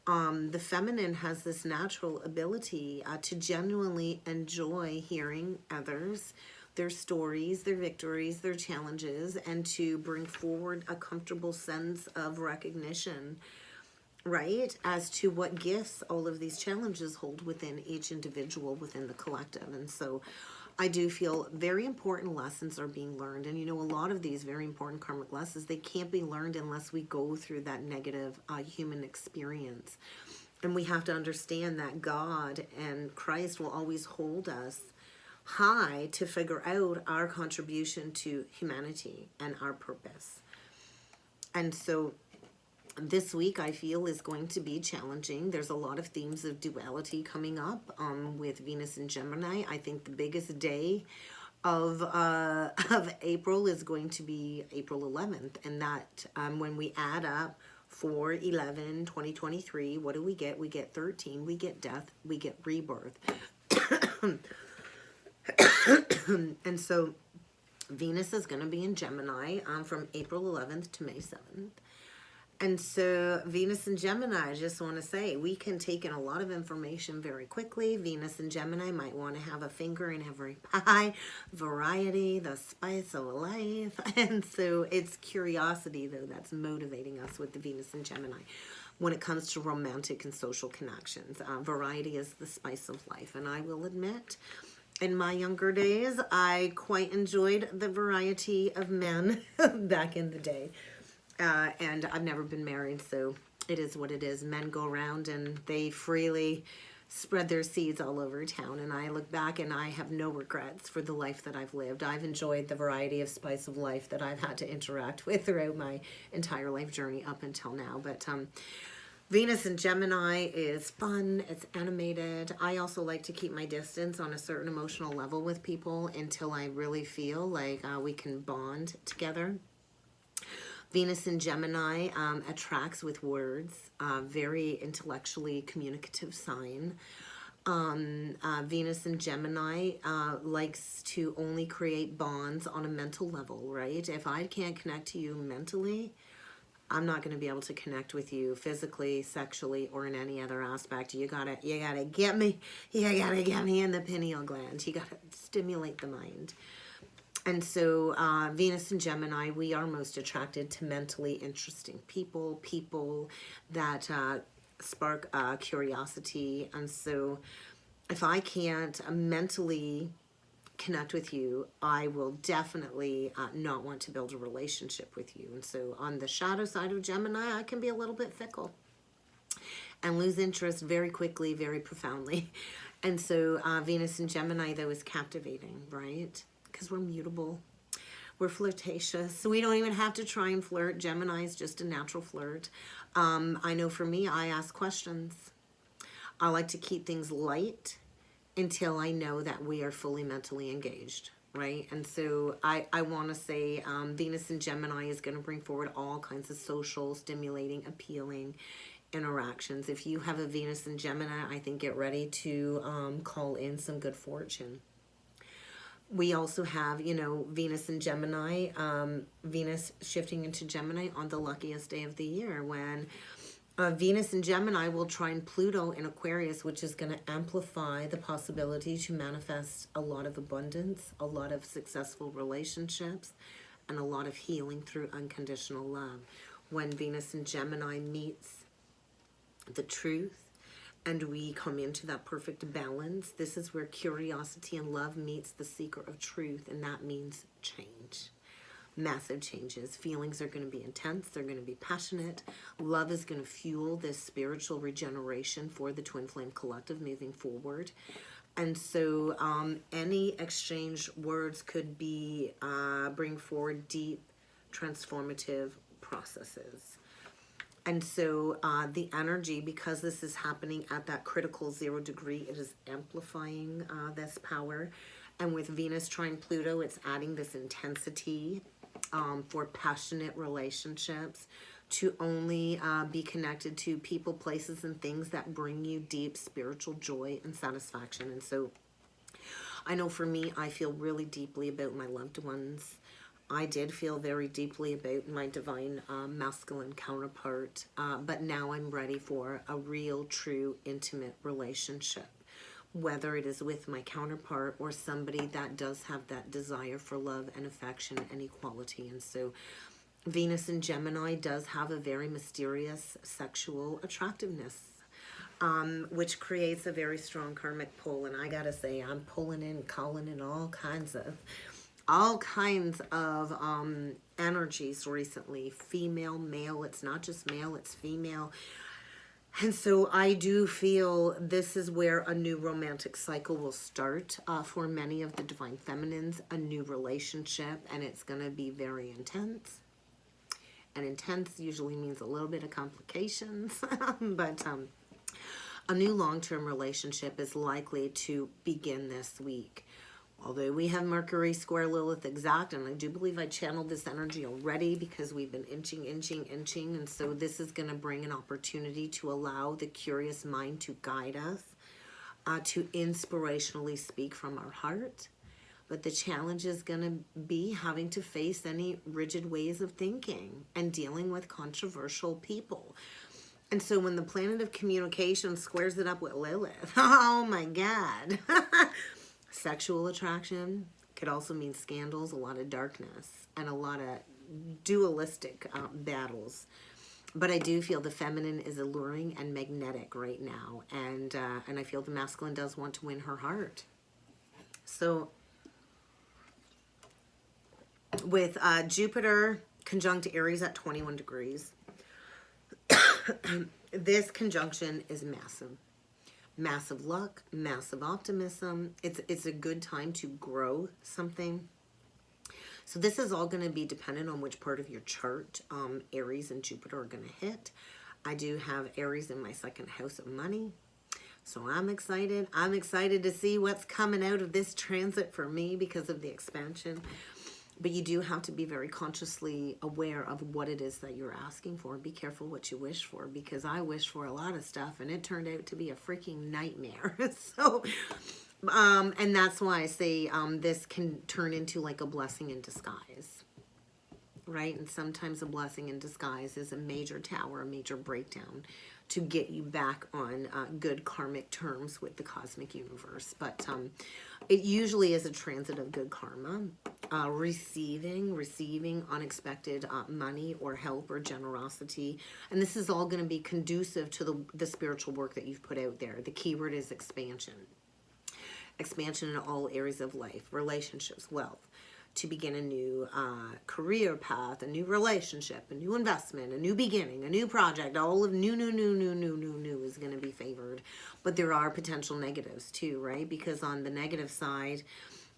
The feminine has this natural ability to genuinely enjoy hearing others, their stories, their victories, their challenges, and to bring forward a comfortable sense of recognition, right, as to what gifts all of these challenges hold within each individual, within the collective. And so I do feel very important lessons are being learned. And, you know, a lot of these very important karmic lessons, they can't be learned unless we go through that negative human experience. And we have to understand that God and Christ will always hold us high to figure out our contribution to humanity and our purpose. And so this week, I feel, is going to be challenging. There's a lot of themes of duality coming up with Venus and Gemini. I think the biggest day of April is going to be April 11th. And that when we add up 4/11/2023, what do we get? We get 13. We get death. We get rebirth. And so Venus is going to be in Gemini from April 11th to May 7th. And so Venus and Gemini, I just want to say, we can take in a lot of information very quickly. Venus and Gemini might want to have a finger in every pie, variety, the spice of life. And so it's curiosity, though, that's motivating us with the Venus and Gemini when it comes to romantic and social connections. Variety is the spice of life. And I will admit, in my younger days, I quite enjoyed the variety of men back in the day. And I've never been married, so it is what it is. Men go around and they freely spread their seeds all over town. And I look back and I have no regrets for the life that I've lived. I've enjoyed the variety of spice of life that I've had to interact with throughout my entire life journey up until now. But Venus and Gemini is fun. It's animated. I also like to keep my distance on a certain emotional level with people until I really feel like we can bond together. Venus in Gemini attracts with words, very intellectually communicative sign. Venus in Gemini likes to only create bonds on a mental level, right? If I can't connect to you mentally, I'm not going to be able to connect with you physically, sexually, or in any other aspect. You gotta get me. You gotta get me in the pineal gland. You gotta stimulate the mind. And so Venus and Gemini, we are most attracted to mentally interesting people that spark curiosity. And so if I can't mentally connect with you, I will definitely not want to build a relationship with you. And so on the shadow side of Gemini, I can be a little bit fickle and lose interest very quickly, very profoundly. And so Venus and Gemini, though, is captivating, right? Because we're mutable, we're flirtatious, so we don't even have to try and flirt. Gemini is just a natural flirt. I know for me, I ask questions. I like to keep things light until I know that we are fully mentally engaged, right? And so I want to say Venus and Gemini is going to bring forward all kinds of social, stimulating, appealing interactions. If you have a Venus and Gemini, I think get ready to call in some good fortune. We also have, you know, Venus and Gemini, Venus shifting into Gemini on the luckiest day of the year when Venus in Gemini will trine Pluto in Aquarius, which is going to amplify the possibility to manifest a lot of abundance, a lot of successful relationships, and a lot of healing through unconditional love. When Venus in Gemini meets the truth and we come into that perfect balance, this is where curiosity and love meets the seeker of truth, and that means change. Massive changes. Feelings are going to be intense. They're going to be passionate. Love is going to fuel this spiritual regeneration for the Twin Flame Collective moving forward. And so any exchange words could be bring forward deep transformative processes. And so the energy, because this is happening at that critical 0 degree, it is amplifying this power. And with Venus trine Pluto, it's adding this intensity for passionate relationships, to only be connected to people, places, and things that bring you deep spiritual joy and satisfaction. And so I know for me, I feel really deeply about my loved ones. I did feel very deeply about my divine masculine counterpart, but now I'm ready for a real, true, intimate relationship, whether it is with my counterpart or somebody that does have that desire for love and affection and equality. And so Venus in Gemini does have a very mysterious sexual attractiveness, which creates a very strong karmic pull. And I gotta say, I'm pulling in, calling in all kinds of energies recently. Female, male, it's not just male, it's female. And so I do feel this is where a new romantic cycle will start for many of the divine feminines, a new relationship, and it's going to be very intense. And intense usually means a little bit of complications, but a new long-term relationship is likely to begin this week. Although we have Mercury square Lilith exact, and I do believe I channeled this energy already because we've been inching, and so this is going to bring an opportunity to allow the curious mind to guide us, to inspirationally speak from our heart. But the challenge is going to be having to face any rigid ways of thinking and dealing with controversial people. And so when the planet of communication squares it up with Lilith, oh my God. Sexual attraction could also mean scandals, a lot of darkness, and a lot of dualistic battles. But I do feel the feminine is alluring and magnetic right now, and I feel the masculine does want to win her heart. So with Jupiter conjunct Aries at 21 degrees, this conjunction is massive. Massive luck, massive optimism. It's a good time to grow something. So this is all going to be dependent on which part of your chart Aries and Jupiter are going to hit. I do have Aries in my second house of money. So I'm excited. I'm excited to see what's coming out of this transit for me because of the expansion. But you do have to be very consciously aware of what it is that you're asking for. Be careful what you wish for, because I wished for a lot of stuff and it turned out to be a freaking nightmare. So, and that's why I say this can turn into like a blessing in disguise, right? And sometimes a blessing in disguise is a major tower, a major breakdown to get you back on good karmic terms with the cosmic universe. But it usually is a transit of good karma, receiving unexpected money or help or generosity. And this is all going to be conducive to the spiritual work that you've put out there. The keyword is expansion. Expansion in all areas of life, relationships, wealth, to begin a new career path, a new relationship, a new investment, a new beginning, a new project. All of new is going to be favored. But there are potential negatives too, right? Because on the negative side,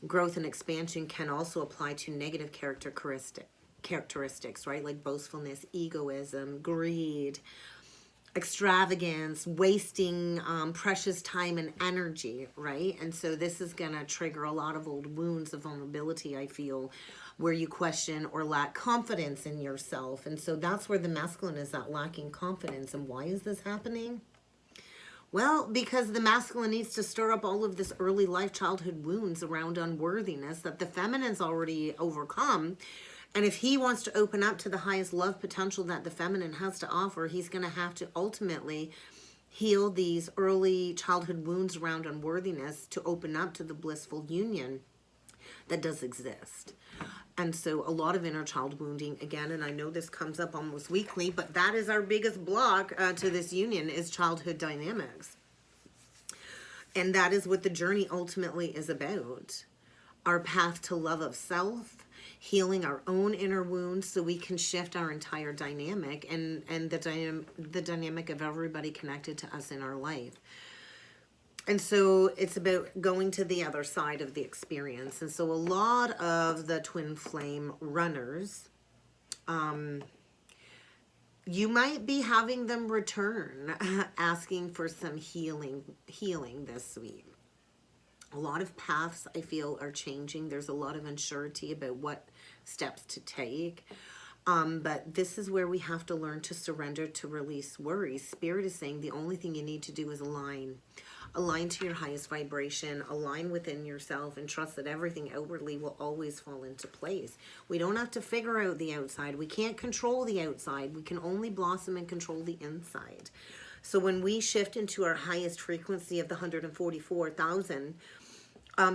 growth and expansion can also apply to negative characteristics, right? Like boastfulness, egoism, greed, extravagance, wasting precious time and energy, right? And so this is going to trigger a lot of old wounds of vulnerability, I feel, where you question or lack confidence in yourself. And so that's where the masculine is at, lacking confidence. And why is this happening? Well, because the masculine needs to stir up all of this early life childhood wounds around unworthiness that the feminine's already overcome. And if he wants to open up to the highest love potential that the feminine has to offer, he's going to have to ultimately heal these early childhood wounds around unworthiness to open up to the blissful union that does exist. And so a lot of inner child wounding, again, and I know this comes up almost weekly, but that is our biggest block to this union, is childhood dynamics. And that is what the journey ultimately is about. Our path to love of self, healing our own inner wounds so we can shift our entire dynamic and the dynamic of everybody connected to us in our life. And so it's about going to the other side of the experience. And so a lot of the twin flame runners, you might be having them return, asking for some healing this week. A lot of paths, I feel, are changing. There's a lot of uncertainty about what steps to take. But this is where we have to learn to surrender, to release worry. Spirit is saying the only thing you need to do is align. Align to your highest vibration, align within yourself, and trust that everything outwardly will always fall into place. We don't have to figure out the outside. We can't control the outside. We can only blossom and control the inside. So when we shift into our highest frequency of the 144,000,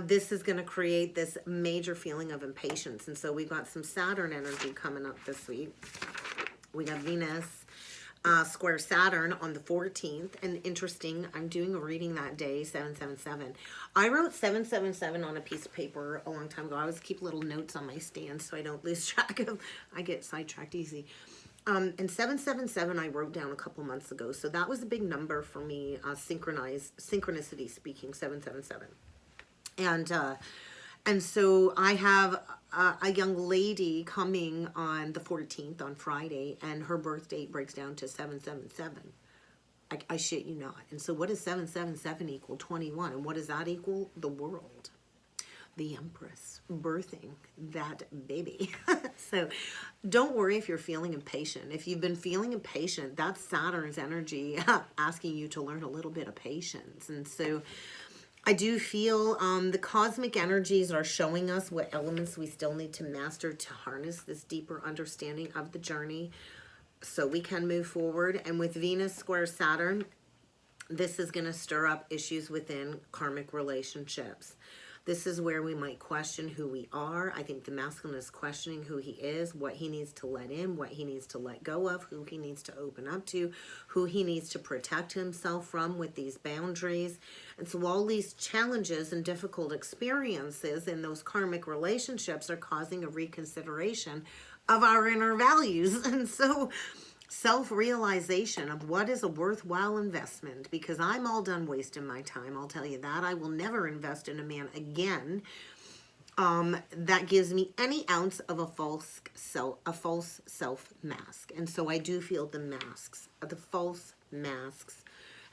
this is going to create this major feeling of impatience. And so we've got some Saturn energy coming up this week. We got Venus square Saturn on the 14th. And interesting, I'm doing a reading that day, 777. I wrote 777 on a piece of paper a long time ago. I always keep little notes on my stand so I don't lose track of, I get sidetracked easy. And 777 I wrote down a couple months ago. So that was a big number for me, synchronicity speaking, 777. And so I have a young lady coming on the 14th, on Friday, and her birth date breaks down to 777. I shit you not. And so what does 777 equal? 21. And what does that equal? The world. The Empress birthing that baby. So don't worry if you're feeling impatient. If you've been feeling impatient, that's Saturn's energy asking you to learn a little bit of patience. And so I do feel the cosmic energies are showing us what elements we still need to master to harness this deeper understanding of the journey so we can move forward. And with Venus square Saturn, this is going to stir up issues within karmic relationships. This is where we might question who we are. I think the masculine is questioning who he is, what he needs to let in, what he needs to let go of, who he needs to open up to, who he needs to protect himself from with these boundaries. And so all these challenges and difficult experiences in those karmic relationships are causing a reconsideration of our inner values. And so self-realization of what is a worthwhile investment, because I'm all done wasting my time, I'll tell you that. I will never invest in a man again that gives me any ounce of a false self mask. And so I do feel the masks, the false masks,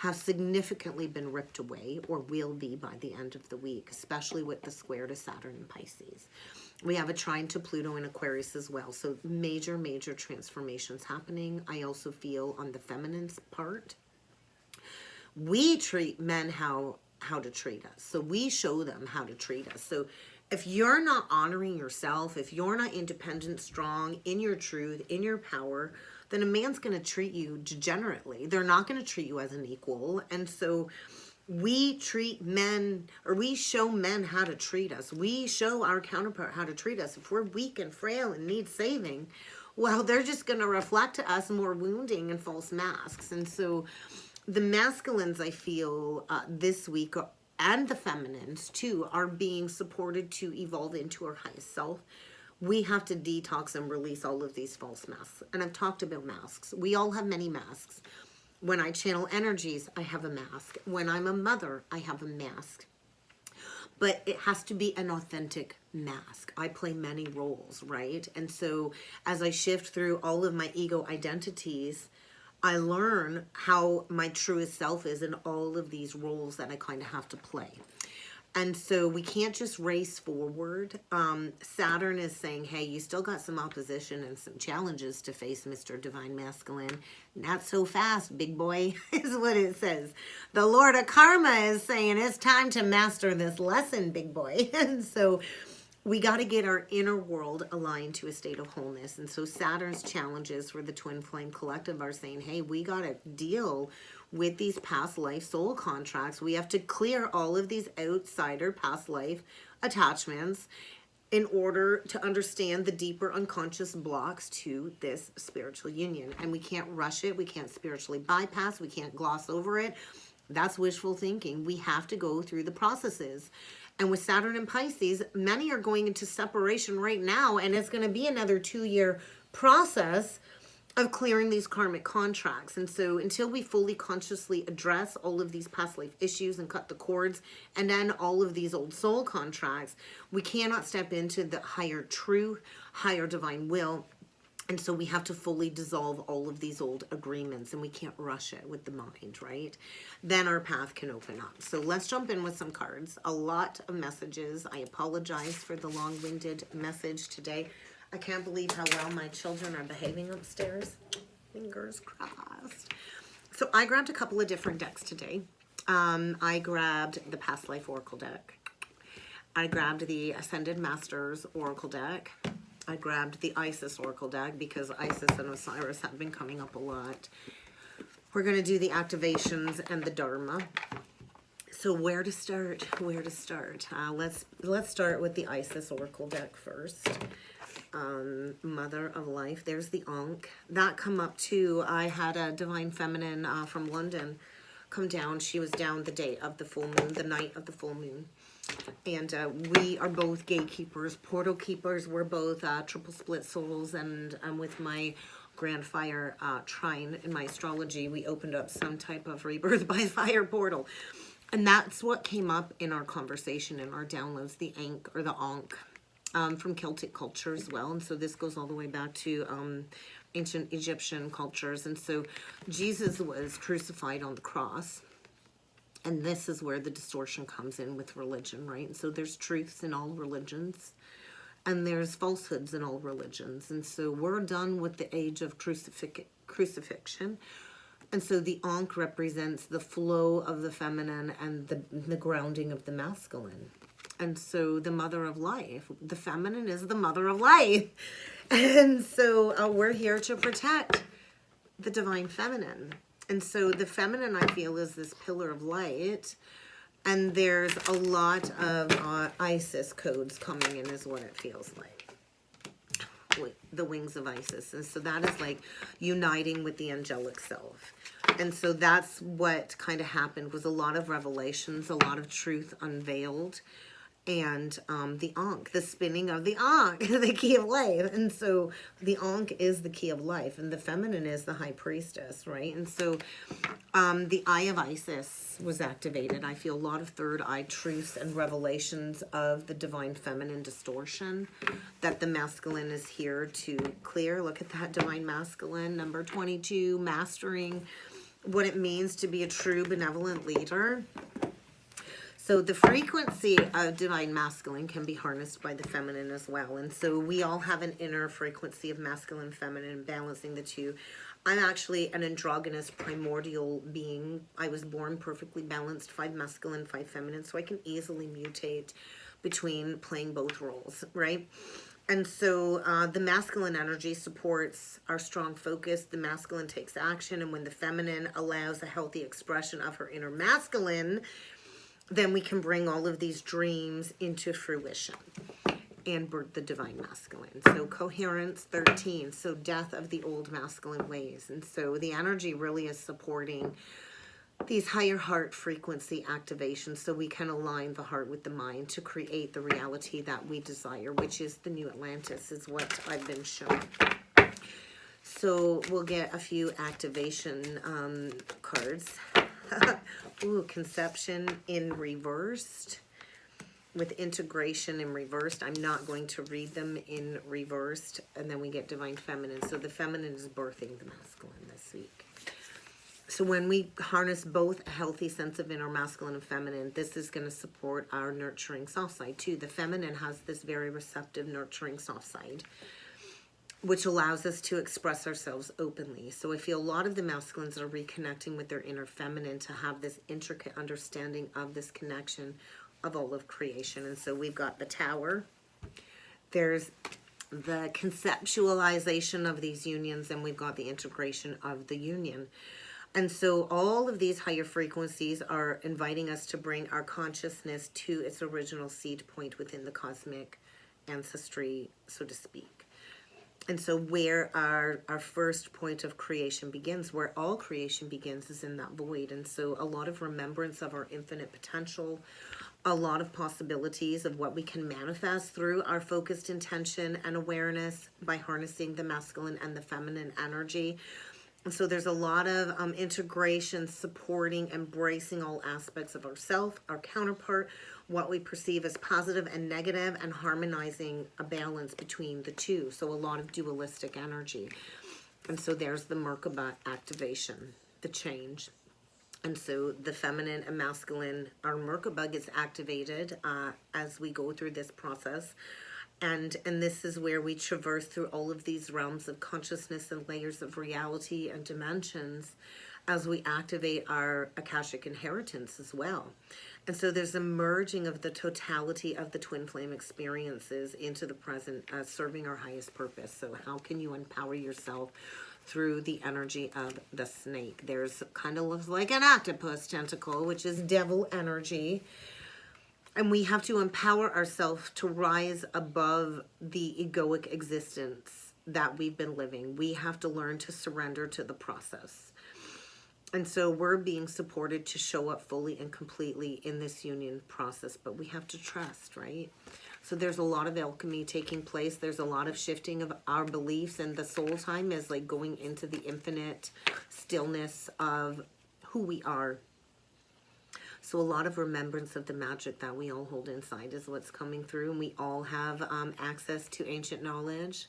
have significantly been ripped away, or will be by the end of the week, especially with the square to Saturn in Pisces. We have a trine to Pluto in Aquarius as well. So major, major transformations happening. I also feel on the feminine's part, we treat men how to treat us. So we show them how to treat us. So if you're not honoring yourself, if you're not independent, strong, in your truth, in your power, then a man's going to treat you degenerately. They're not going to treat you as an equal. And so we treat men, or we show men how to treat us. We show our counterpart how to treat us. If we're weak and frail and need saving, well, they're just going to reflect to us more wounding and false masks. And so the masculines, I feel, this week, and the feminines too, are being supported to evolve into our highest self. We have to detox and release all of these false masks. And I've talked about masks. We all have many masks. When I channel energies, I have a mask. When I'm a mother, I have a mask. But it has to be an authentic mask. I play many roles, right? And so as I shift through all of my ego identities, I learn how my truest self is in all of these roles that I kind of have to play. And so we can't just race forward. Saturn is saying, hey, you still got some opposition and some challenges to face, Mr. Divine Masculine. Not so fast, big boy, is what it says. The Lord of Karma is saying it's time to master this lesson, big boy. And so we got to get our inner world aligned to a state of wholeness. And so Saturn's challenges for the Twin Flame Collective are saying, hey, we got to deal with these past life soul contracts. We have to clear all of these outsider past life attachments in order to understand the deeper unconscious blocks to this spiritual union. And we can't rush it. We can't spiritually bypass. We can't gloss over it. That's wishful thinking. We have to go through the processes. And with Saturn and Pisces, many are going into separation right now, and it's going to be another 2-year process of clearing these karmic contracts. And so until we fully consciously address all of these past life issues and cut the cords and end all of these old soul contracts, we cannot step into the higher truth, higher divine will. And so we have to fully dissolve all of these old agreements, and we can't rush it with the mind, right? Then our path can open up. So let's jump in with some cards. A lot of messages. I apologize for the long-winded message today. I can't believe how well my children are behaving upstairs. Fingers crossed. So I grabbed a couple of different decks today. I grabbed the Past Life Oracle deck. I grabbed the Ascended Masters Oracle deck. I grabbed the Isis Oracle deck because Isis and Osiris have been coming up a lot. We're going to do the activations and the Dharma. So where to start? Where to start? Let's start with the Isis Oracle deck first. Mother of Life. There's the Ankh. That come up too. I had a Divine Feminine from London come down. She was down the day of the full moon, the night of the full moon. And we are both gatekeepers, portal keepers. We're both triple split souls. And with my Grand Fire trine in my astrology, we opened up some type of rebirth by fire portal. And that's what came up in our conversation, in our downloads, the Ankh or the Ankh, from Celtic culture as well. And so this goes all the way back to ancient Egyptian cultures. And so Jesus was crucified on the cross. And this is where the distortion comes in with religion, right? And so there's truths in all religions, and there's falsehoods in all religions. And so we're done with the age of crucifixion. And so the Ankh represents the flow of the feminine and the grounding of the masculine. And so the mother of life, the feminine is the mother of life. And so we're here to protect the divine feminine. And so the feminine, I feel, is this pillar of light. And there's a lot of Isis codes coming in is what it feels like. The wings of Isis. And so that is like uniting with the angelic self. And so that's what kind of happened, was a lot of revelations, a lot of truth unveiled. And the Ankh, the spinning of the Ankh, the key of life. And so the Ankh is the key of life, and the feminine is the high priestess, right? And so the Eye of Isis was activated. I feel a lot of third eye truths and revelations of the divine feminine distortion that the masculine is here to clear. Look at that divine masculine, number 22, mastering what it means to be a true benevolent leader. So the frequency of divine masculine can be harnessed by the feminine as well. And so we all have an inner frequency of masculine, feminine, balancing the two. I'm actually an androgynous primordial being. I was born perfectly balanced, 5 masculine, 5 feminine. So I can easily mutate between playing both roles, right? And so the masculine energy supports our strong focus. The masculine takes action. And when the feminine allows a healthy expression of her inner masculine, then we can bring all of these dreams into fruition and birth the divine masculine. So coherence, 13. So death of the old masculine ways. And so the energy really is supporting these higher heart frequency activations so we can align the heart with the mind to create the reality that we desire, which is the new Atlantis, is what I've been shown. So we'll get a few activation cards. Ooh, conception in reversed, with integration in reversed. I'm not going to read them in reversed. And then we get divine feminine. So the feminine is birthing the masculine this week. So when we harness both a healthy sense of inner masculine and feminine, this is going to support our nurturing soft side too. The feminine has this very receptive, nurturing soft side, which allows us to express ourselves openly. So I feel a lot of the masculines are reconnecting with their inner feminine to have this intricate understanding of this connection of all of creation. And so we've got the Tower, There's the conceptualization of these unions, and we've got the integration of the union. And so all of these higher frequencies are inviting us to bring our consciousness to its original seed point within the cosmic ancestry, so to speak. And so where our first point of creation begins, where all creation begins, is in that void. And so a lot of remembrance of our infinite potential, a lot of possibilities of what we can manifest through our focused intention and awareness by harnessing the masculine and the feminine energy. And so there's a lot of integration, supporting, embracing all aspects of ourself, our counterpart, what we perceive as positive and negative, and harmonizing a balance between the two. So a lot of dualistic energy. And so there's the Merkaba activation, the change. And so the feminine and masculine, our Merkaba gets activated as we go through this process. And this is where we traverse through all of these realms of consciousness and layers of reality and dimensions as we activate our Akashic inheritance as well. And so there's a merging of the totality of the twin flame experiences into the present, serving our highest purpose. So how can you empower yourself through the energy of the snake? There's kind of looks like an octopus tentacle, which is devil energy. And we have to empower ourselves to rise above the egoic existence that we've been living. We have to learn to surrender to the process. And so we're being supported to show up fully and completely in this union process, but we have to trust, right? So there's a lot of alchemy taking place. There's a lot of shifting of our beliefs, and the soul time is like going into the infinite stillness of who we are. So a lot of remembrance of the magic that we all hold inside is what's coming through, and we all have access to ancient knowledge.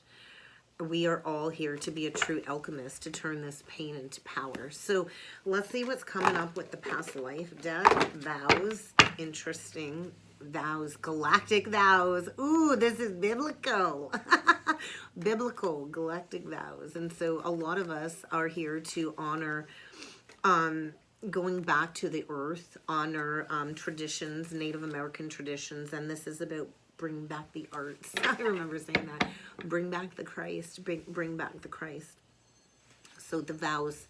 We are all here to be a true alchemist, to turn this pain into power. So let's see what's coming up with the past life deck. Vows. Interesting. Vows. Galactic vows. Ooh, this is biblical. Biblical galactic vows. And so a lot of us are here to honor going back to the earth, honor traditions, Native American traditions. And this is about bring back the arts. I remember saying that. Bring back the Christ. Bring back the Christ. So the vows.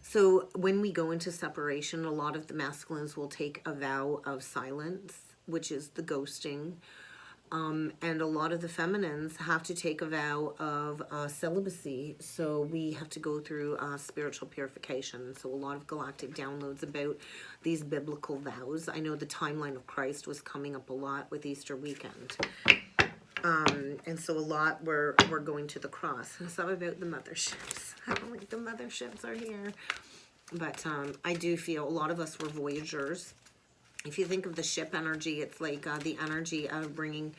So when we go into separation, a lot of the masculines will take a vow of silence, which is the ghosting. And a lot of the feminines have to take a vow of celibacy. So we have to go through spiritual purification. So a lot of galactic downloads about these biblical vows. I know the timeline of Christ was coming up a lot with Easter weekend. And so a lot we're going to the cross. And some about the motherships. I don't think the motherships are here. But I do feel a lot of us were voyagers. If you think of the ship energy, it's like the energy of bringing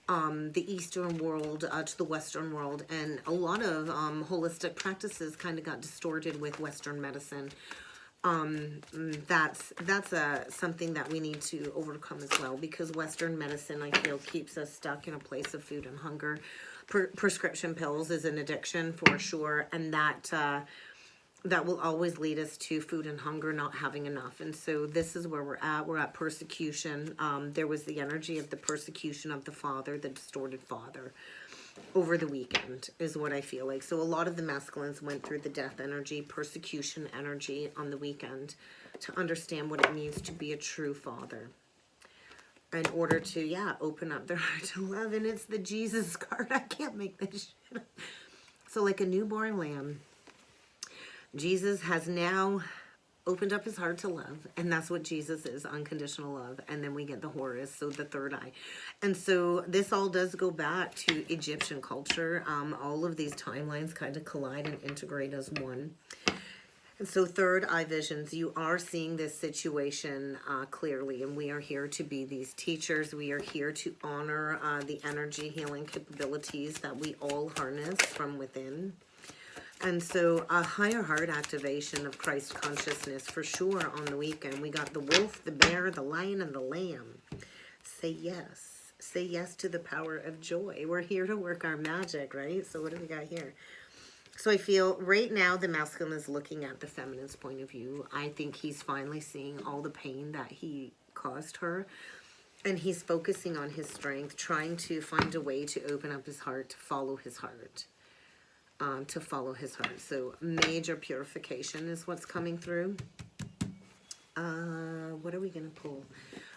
the Eastern world to the Western world. And a lot of holistic practices kind of got distorted with Western medicine. That's something that we need to overcome as well, because Western medicine, I feel, keeps us stuck in a place of food and hunger. Prescription pills is an addiction for sure, and that will always lead us to food and hunger, not having enough. And so this is where we're at. We're at persecution. There was the energy of the persecution of the father, the distorted father, over the weekend is what I feel like. So a lot of the masculines went through the death energy, persecution energy on the weekend to understand what it means to be a true father, in order to, open up their heart to love. And it's the Jesus card. I can't make this shit up. So like a newborn lamb, Jesus has now opened up his heart to love, and that's what Jesus is, unconditional love. And then we get the Horus, so the third eye. And so this all does go back to Egyptian culture. All of these timelines kind of collide and integrate as one. And so third eye visions, you are seeing this situation clearly, and we are here to be these teachers. We are here to honor the energy healing capabilities that we all harness from within. And so a higher heart activation of Christ consciousness for sure on the weekend. We got the wolf, the bear, the lion, and the lamb. Say yes. Say yes to the power of joy. We're here to work our magic, right? So what do we got here? So I feel right now the masculine is looking at the feminine's point of view. I think he's finally seeing all the pain that he caused her. And he's focusing on his strength, trying to find a way to open up his heart, to follow his heart. So major purification is what's coming through. What are we going to pull?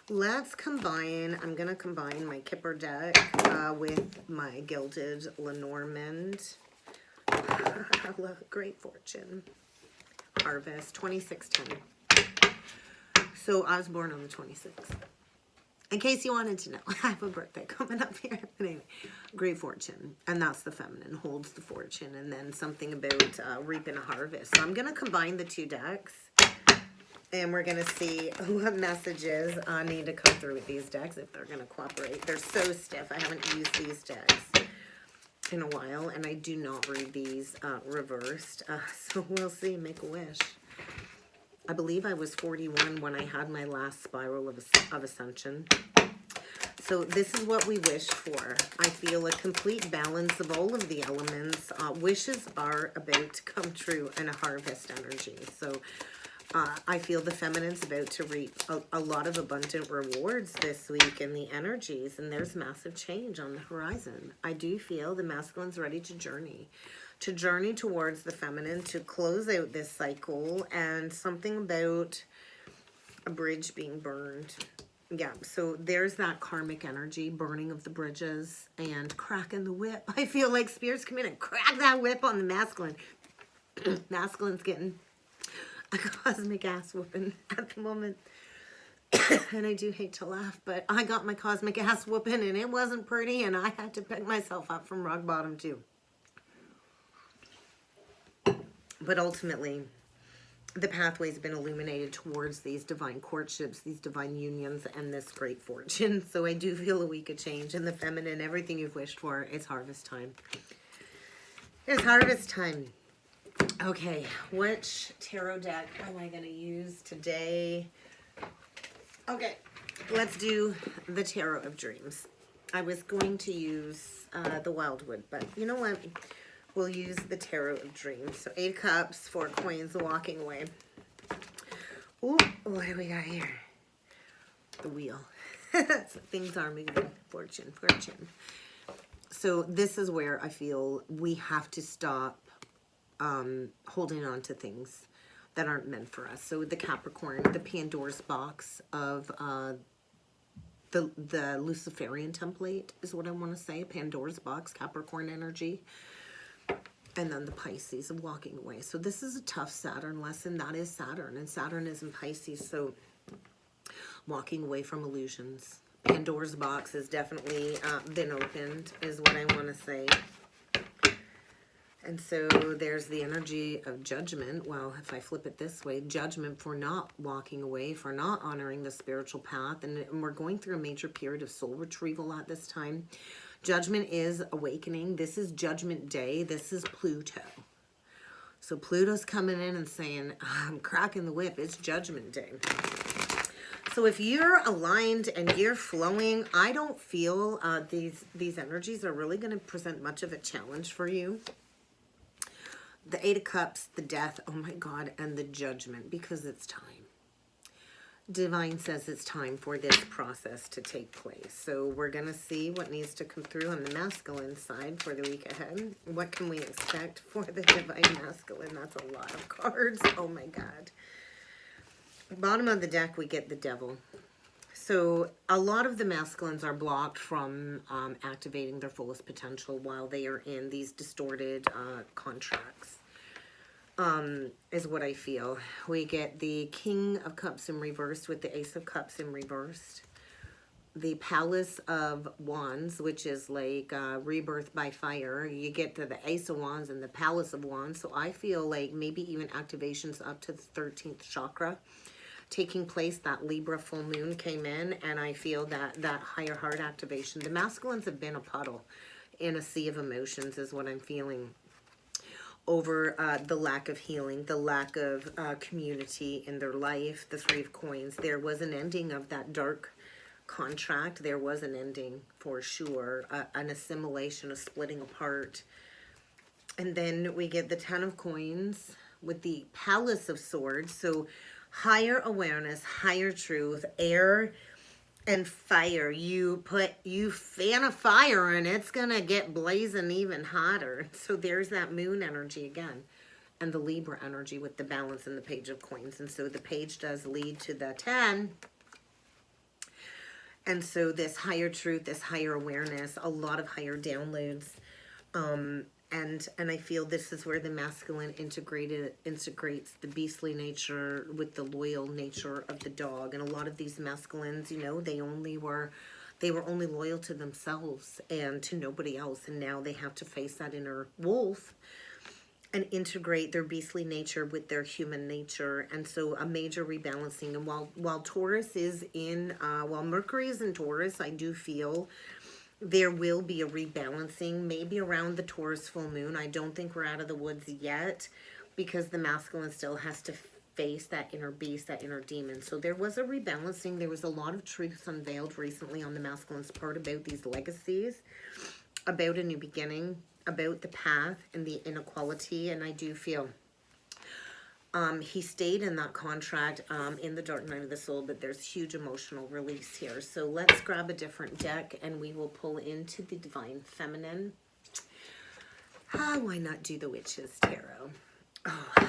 Let's combine, I'm going to combine my Kipper deck with my Gilded Lenormand. Great Fortune. Harvest, 2610. So I was born on the 26th. In case you wanted to know, I have a birthday coming up here. But anyway, Great Fortune. And that's the feminine, holds the fortune. And then something about reaping a harvest. So I'm going to combine the two decks. And we're going to see what messages need to come through with these decks, if they're going to cooperate. They're so stiff. I haven't used these decks in a while. And I do not read these reversed. So we'll see. Make a wish. I believe I was 41 when I had my last spiral of ascension. So this is what we wish for. I feel a complete balance of all of the elements. Wishes are about to come true in a harvest energy. So I feel the feminine's about to reap a lot of abundant rewards this week in the energies. And there's massive change on the horizon. I do feel the masculine's ready to journey. To journey towards the feminine, to close out this cycle, and something about a bridge being burned. Yeah, so there's that karmic energy, burning of the bridges, and cracking the whip. I feel like spirits come in and crack that whip on the masculine. Masculine's getting a cosmic ass whooping at the moment. And I do hate to laugh, but I got my cosmic ass whooping, and it wasn't pretty, and I had to pick myself up from rock bottom too. But ultimately, the pathway's been illuminated towards these divine courtships, these divine unions, and this great fortune. So I do feel a week of change in the feminine. Everything you've wished for, it's harvest time. It's harvest time. Okay, which tarot deck am I going to use today? Okay, let's do the Tarot of Dreams. I was going to use the Wildwood, but you know what? We'll use the Tarot of Dreams. So 8 cups, 4 coins, walking away. Ooh, what do we got here? The wheel. So things are moving. Fortune, fortune. So this is where I feel we have to stop holding on to things that aren't meant for us. So the Capricorn, the Pandora's box of the Luciferian template is what I want to say. Pandora's box, Capricorn energy. And then the Pisces of walking away. So this is a tough Saturn lesson. That is Saturn. And Saturn is in Pisces. So walking away from illusions. Pandora's box has definitely been opened, is what I want to say. And so there's the energy of judgment. Well, if I flip it this way, judgment for not walking away, for not honoring the spiritual path. And we're going through a major period of soul retrieval at this time. Judgment is awakening. This is Judgment Day. This is Pluto. So Pluto's coming in and saying, I'm cracking the whip. It's Judgment Day. So if you're aligned and you're flowing, I don't feel these energies are really going to present much of a challenge for you. The 8 of Cups, the Death, oh my God, and the Judgment, because it's time. Divine says it's time for this process to take place. So we're going to see what needs to come through on the masculine side for the week ahead. What can we expect for the divine masculine? That's a lot of cards. Oh my God. Bottom of the deck, we get the Devil. So a lot of the masculines are blocked from activating their fullest potential while they are in these distorted contracts. Is what I feel. We get the King of Cups in reverse with the Ace of Cups in reversed. The Palace of Wands, which is like rebirth by fire. You get to the Ace of Wands and the Palace of Wands. So I feel like maybe even activations up to the 13th chakra taking place. That Libra full moon came in, and I feel that higher heart activation. The masculines have been a puddle in a sea of emotions is what I'm feeling. Over the lack of healing, the lack of community in their life, the 3 of Coins. There was an ending of that dark contract. There was an ending for sure, an assimilation, a splitting apart. And then we get the 10 of Coins with the Palace of Swords. So higher awareness, higher truth, air And fire, you fan a fire and it's gonna get blazing even hotter. So there's that moon energy again, and the Libra energy with the balance and the page of coins. And so the page does lead to the 10. And so this higher truth, this higher awareness, a lot of higher downloads. And I feel this is where the masculine integrates the beastly nature with the loyal nature of the dog. And a lot of these masculines, you know, they were only loyal to themselves and to nobody else. And now they have to face that inner wolf and integrate their beastly nature with their human nature. And so a major rebalancing. And while Taurus is in, while Mercury is in Taurus, I do feel there will be a rebalancing, maybe around the Taurus full moon. I don't think we're out of the woods yet, because the masculine still has to face that inner beast, that inner demon. So there was a rebalancing. There was a lot of truths unveiled recently on the masculine's part about these legacies, about a new beginning, about the path and the inequality. And I do feel he stayed in that contract in the Dark Night of the Soul, but there's huge emotional release here. So let's grab a different deck and we will pull into the Divine Feminine. Why not do the Witch's Tarot? Oh, wow.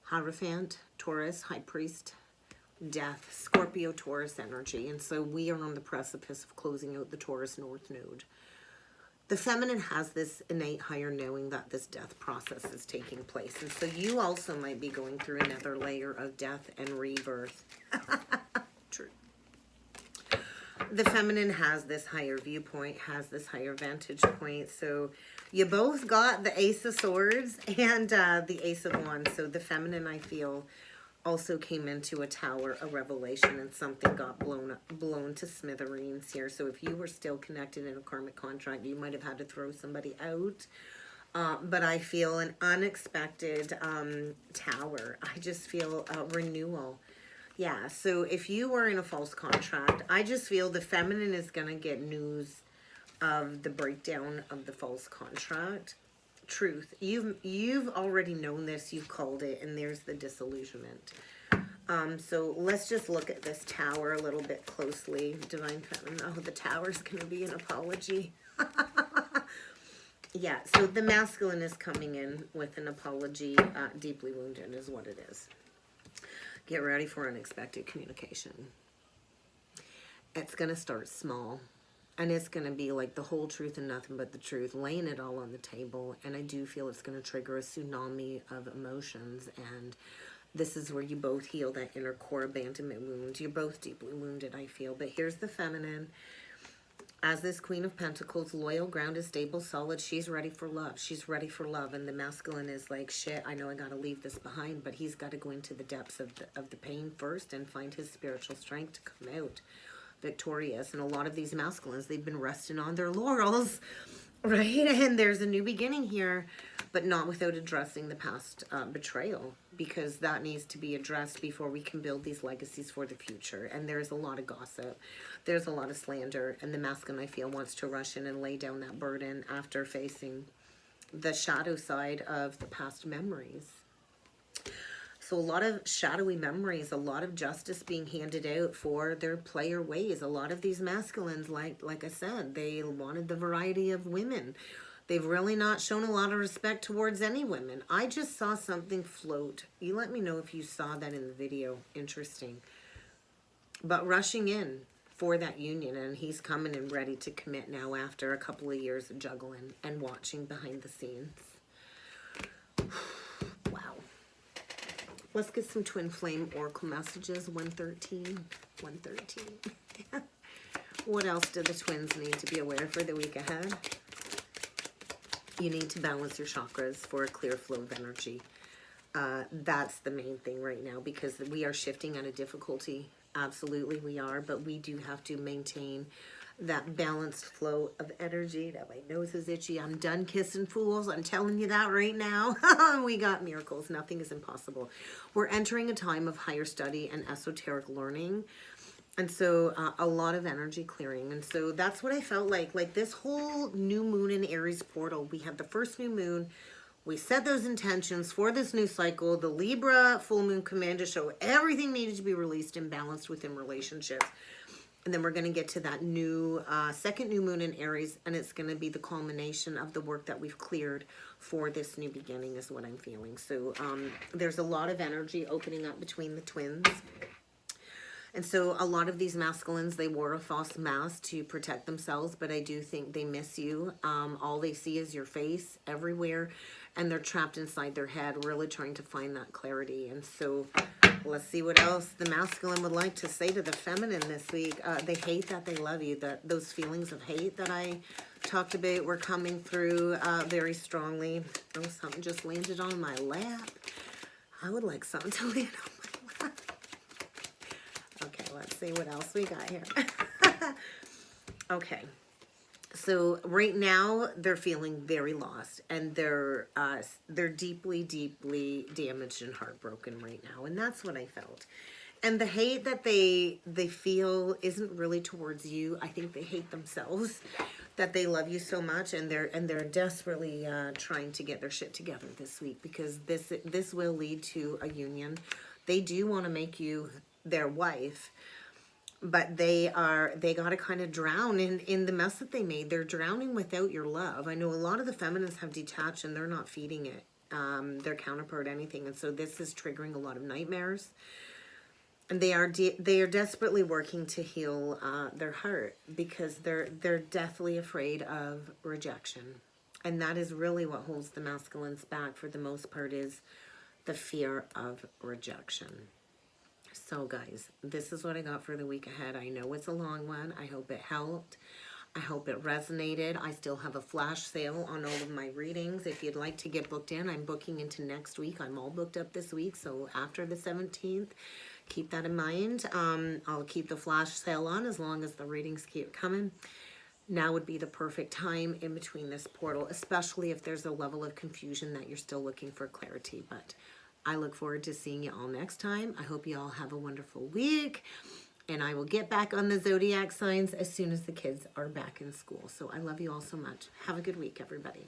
Hierophant, Taurus, High Priest, Death, Scorpio, Taurus energy. And so we are on the precipice of closing out the Taurus North Node. The feminine has this innate higher knowing that this death process is taking place. And so you also might be going through another layer of death and rebirth. True. The feminine has this higher viewpoint, has this higher vantage point. So you both got the Ace of Swords and the Ace of Wands. So the feminine, I feel, also came into a tower, a revelation, and something got blown to smithereens here. So if you were still connected in a karmic contract, you might have had to throw somebody out. But I feel an unexpected tower. I just feel a renewal. Yeah, so if you were in a false contract, I just feel the feminine is going to get news of the breakdown of the false contract. Truth. You've already known this, you've called it, and there's the disillusionment. So let's just look at this tower a little bit closely. Divine Feminine. Oh, the tower's going to be an apology. Yeah, so the masculine is coming in with an apology. Deeply wounded is what it is. Get ready for unexpected communication. It's going to start small. And it's going to be like the whole truth and nothing but the truth, laying it all on the table. And I do feel it's going to trigger a tsunami of emotions. And this is where you both heal that inner core abandonment wound. You're both deeply wounded, I feel. But here's the feminine. As this Queen of Pentacles, loyal, grounded, stable, solid, she's ready for love. She's ready for love. And the masculine is like, shit, I know I got to leave this behind. But he's got to go into the depths of the pain first and find his spiritual strength to come out victorious. And a lot of these masculines, they've been resting on their laurels, right? And there's a new beginning here, but not without addressing the past betrayal, because that needs to be addressed before we can build these legacies for the future. And there's a lot of gossip, there's a lot of slander, and the masculine, I feel, wants to rush in and lay down that burden after facing the shadow side of the past memories. So a lot of shadowy memories, a lot of justice being handed out for their player ways. A lot of these masculines, like I said, they wanted the variety of women. They've really not shown a lot of respect towards any women. I just saw something float. You let me know if you saw that in the video. Interesting. But rushing in for that union, and he's coming and ready to commit now after a couple of years of juggling and watching behind the scenes. Let's get some twin flame oracle messages. 113. 113. What else do the twins need to be aware for the week ahead? You need to balance your chakras for a clear flow of energy. That's the main thing right now, because we are shifting out of difficulty. Absolutely we are, but we do have to maintain that balanced flow of energy. Now my nose is itchy. I'm done kissing fools. I'm telling you that right now. We got miracles. Nothing is impossible. We're entering a time of higher study and esoteric learning. And so a lot of energy clearing. And so that's what I felt like this whole new moon in Aries portal. We had the first new moon We set those intentions for this new cycle. The Libra full moon command to show everything needed to be released and balanced within relationships. And then we're going to get to that new second new moon in Aries, and it's going to be the culmination of the work that we've cleared for this new beginning is what I'm feeling. So there's a lot of energy opening up between the twins. And so a lot of these masculines, they wore a false mask to protect themselves, but I do think they miss you. All they see is your face everywhere, and they're trapped inside their head, really trying to find that clarity. And so let's see what else the masculine would like to say to the feminine this week. They hate that they love you. That those feelings of hate that I talked about were coming through very strongly. Oh, something just landed on my lap. I would like something to land on my lap. Okay, let's see what else we got here. Okay, so right now they're feeling very lost, and they're deeply, deeply damaged and heartbroken right now, and that's what I felt. And the hate that they feel isn't really towards you. I think they hate themselves, that they love you so much, and they're desperately trying to get their shit together this week, because this will lead to a union. They do want to make you their wife, but they got to kind of drown in the mess that they made. They're drowning without your love. I know a lot of the feminines have detached, and they're not feeding it their counterpart anything, and so this is triggering a lot of nightmares. And they are desperately working to heal their heart, because they're deathly afraid of rejection, and that is really what holds the masculines back for the most part, is the fear of rejection. So guys, this is what I got for the week ahead. I know it's a long one. I hope it helped. I hope it resonated. I still have a flash sale on all of my readings. If you'd like to get booked in, I'm booking into next week. I'm all booked up this week, so after the 17th, keep that in mind. I'll keep the flash sale on as long as the readings keep coming. Now would be the perfect time in between this portal, especially if there's a level of confusion that you're still looking for clarity. But I look forward to seeing you all next time. I hope you all have a wonderful week, and I will get back on the zodiac signs as soon as the kids are back in school. So I love you all so much. Have a good week, everybody.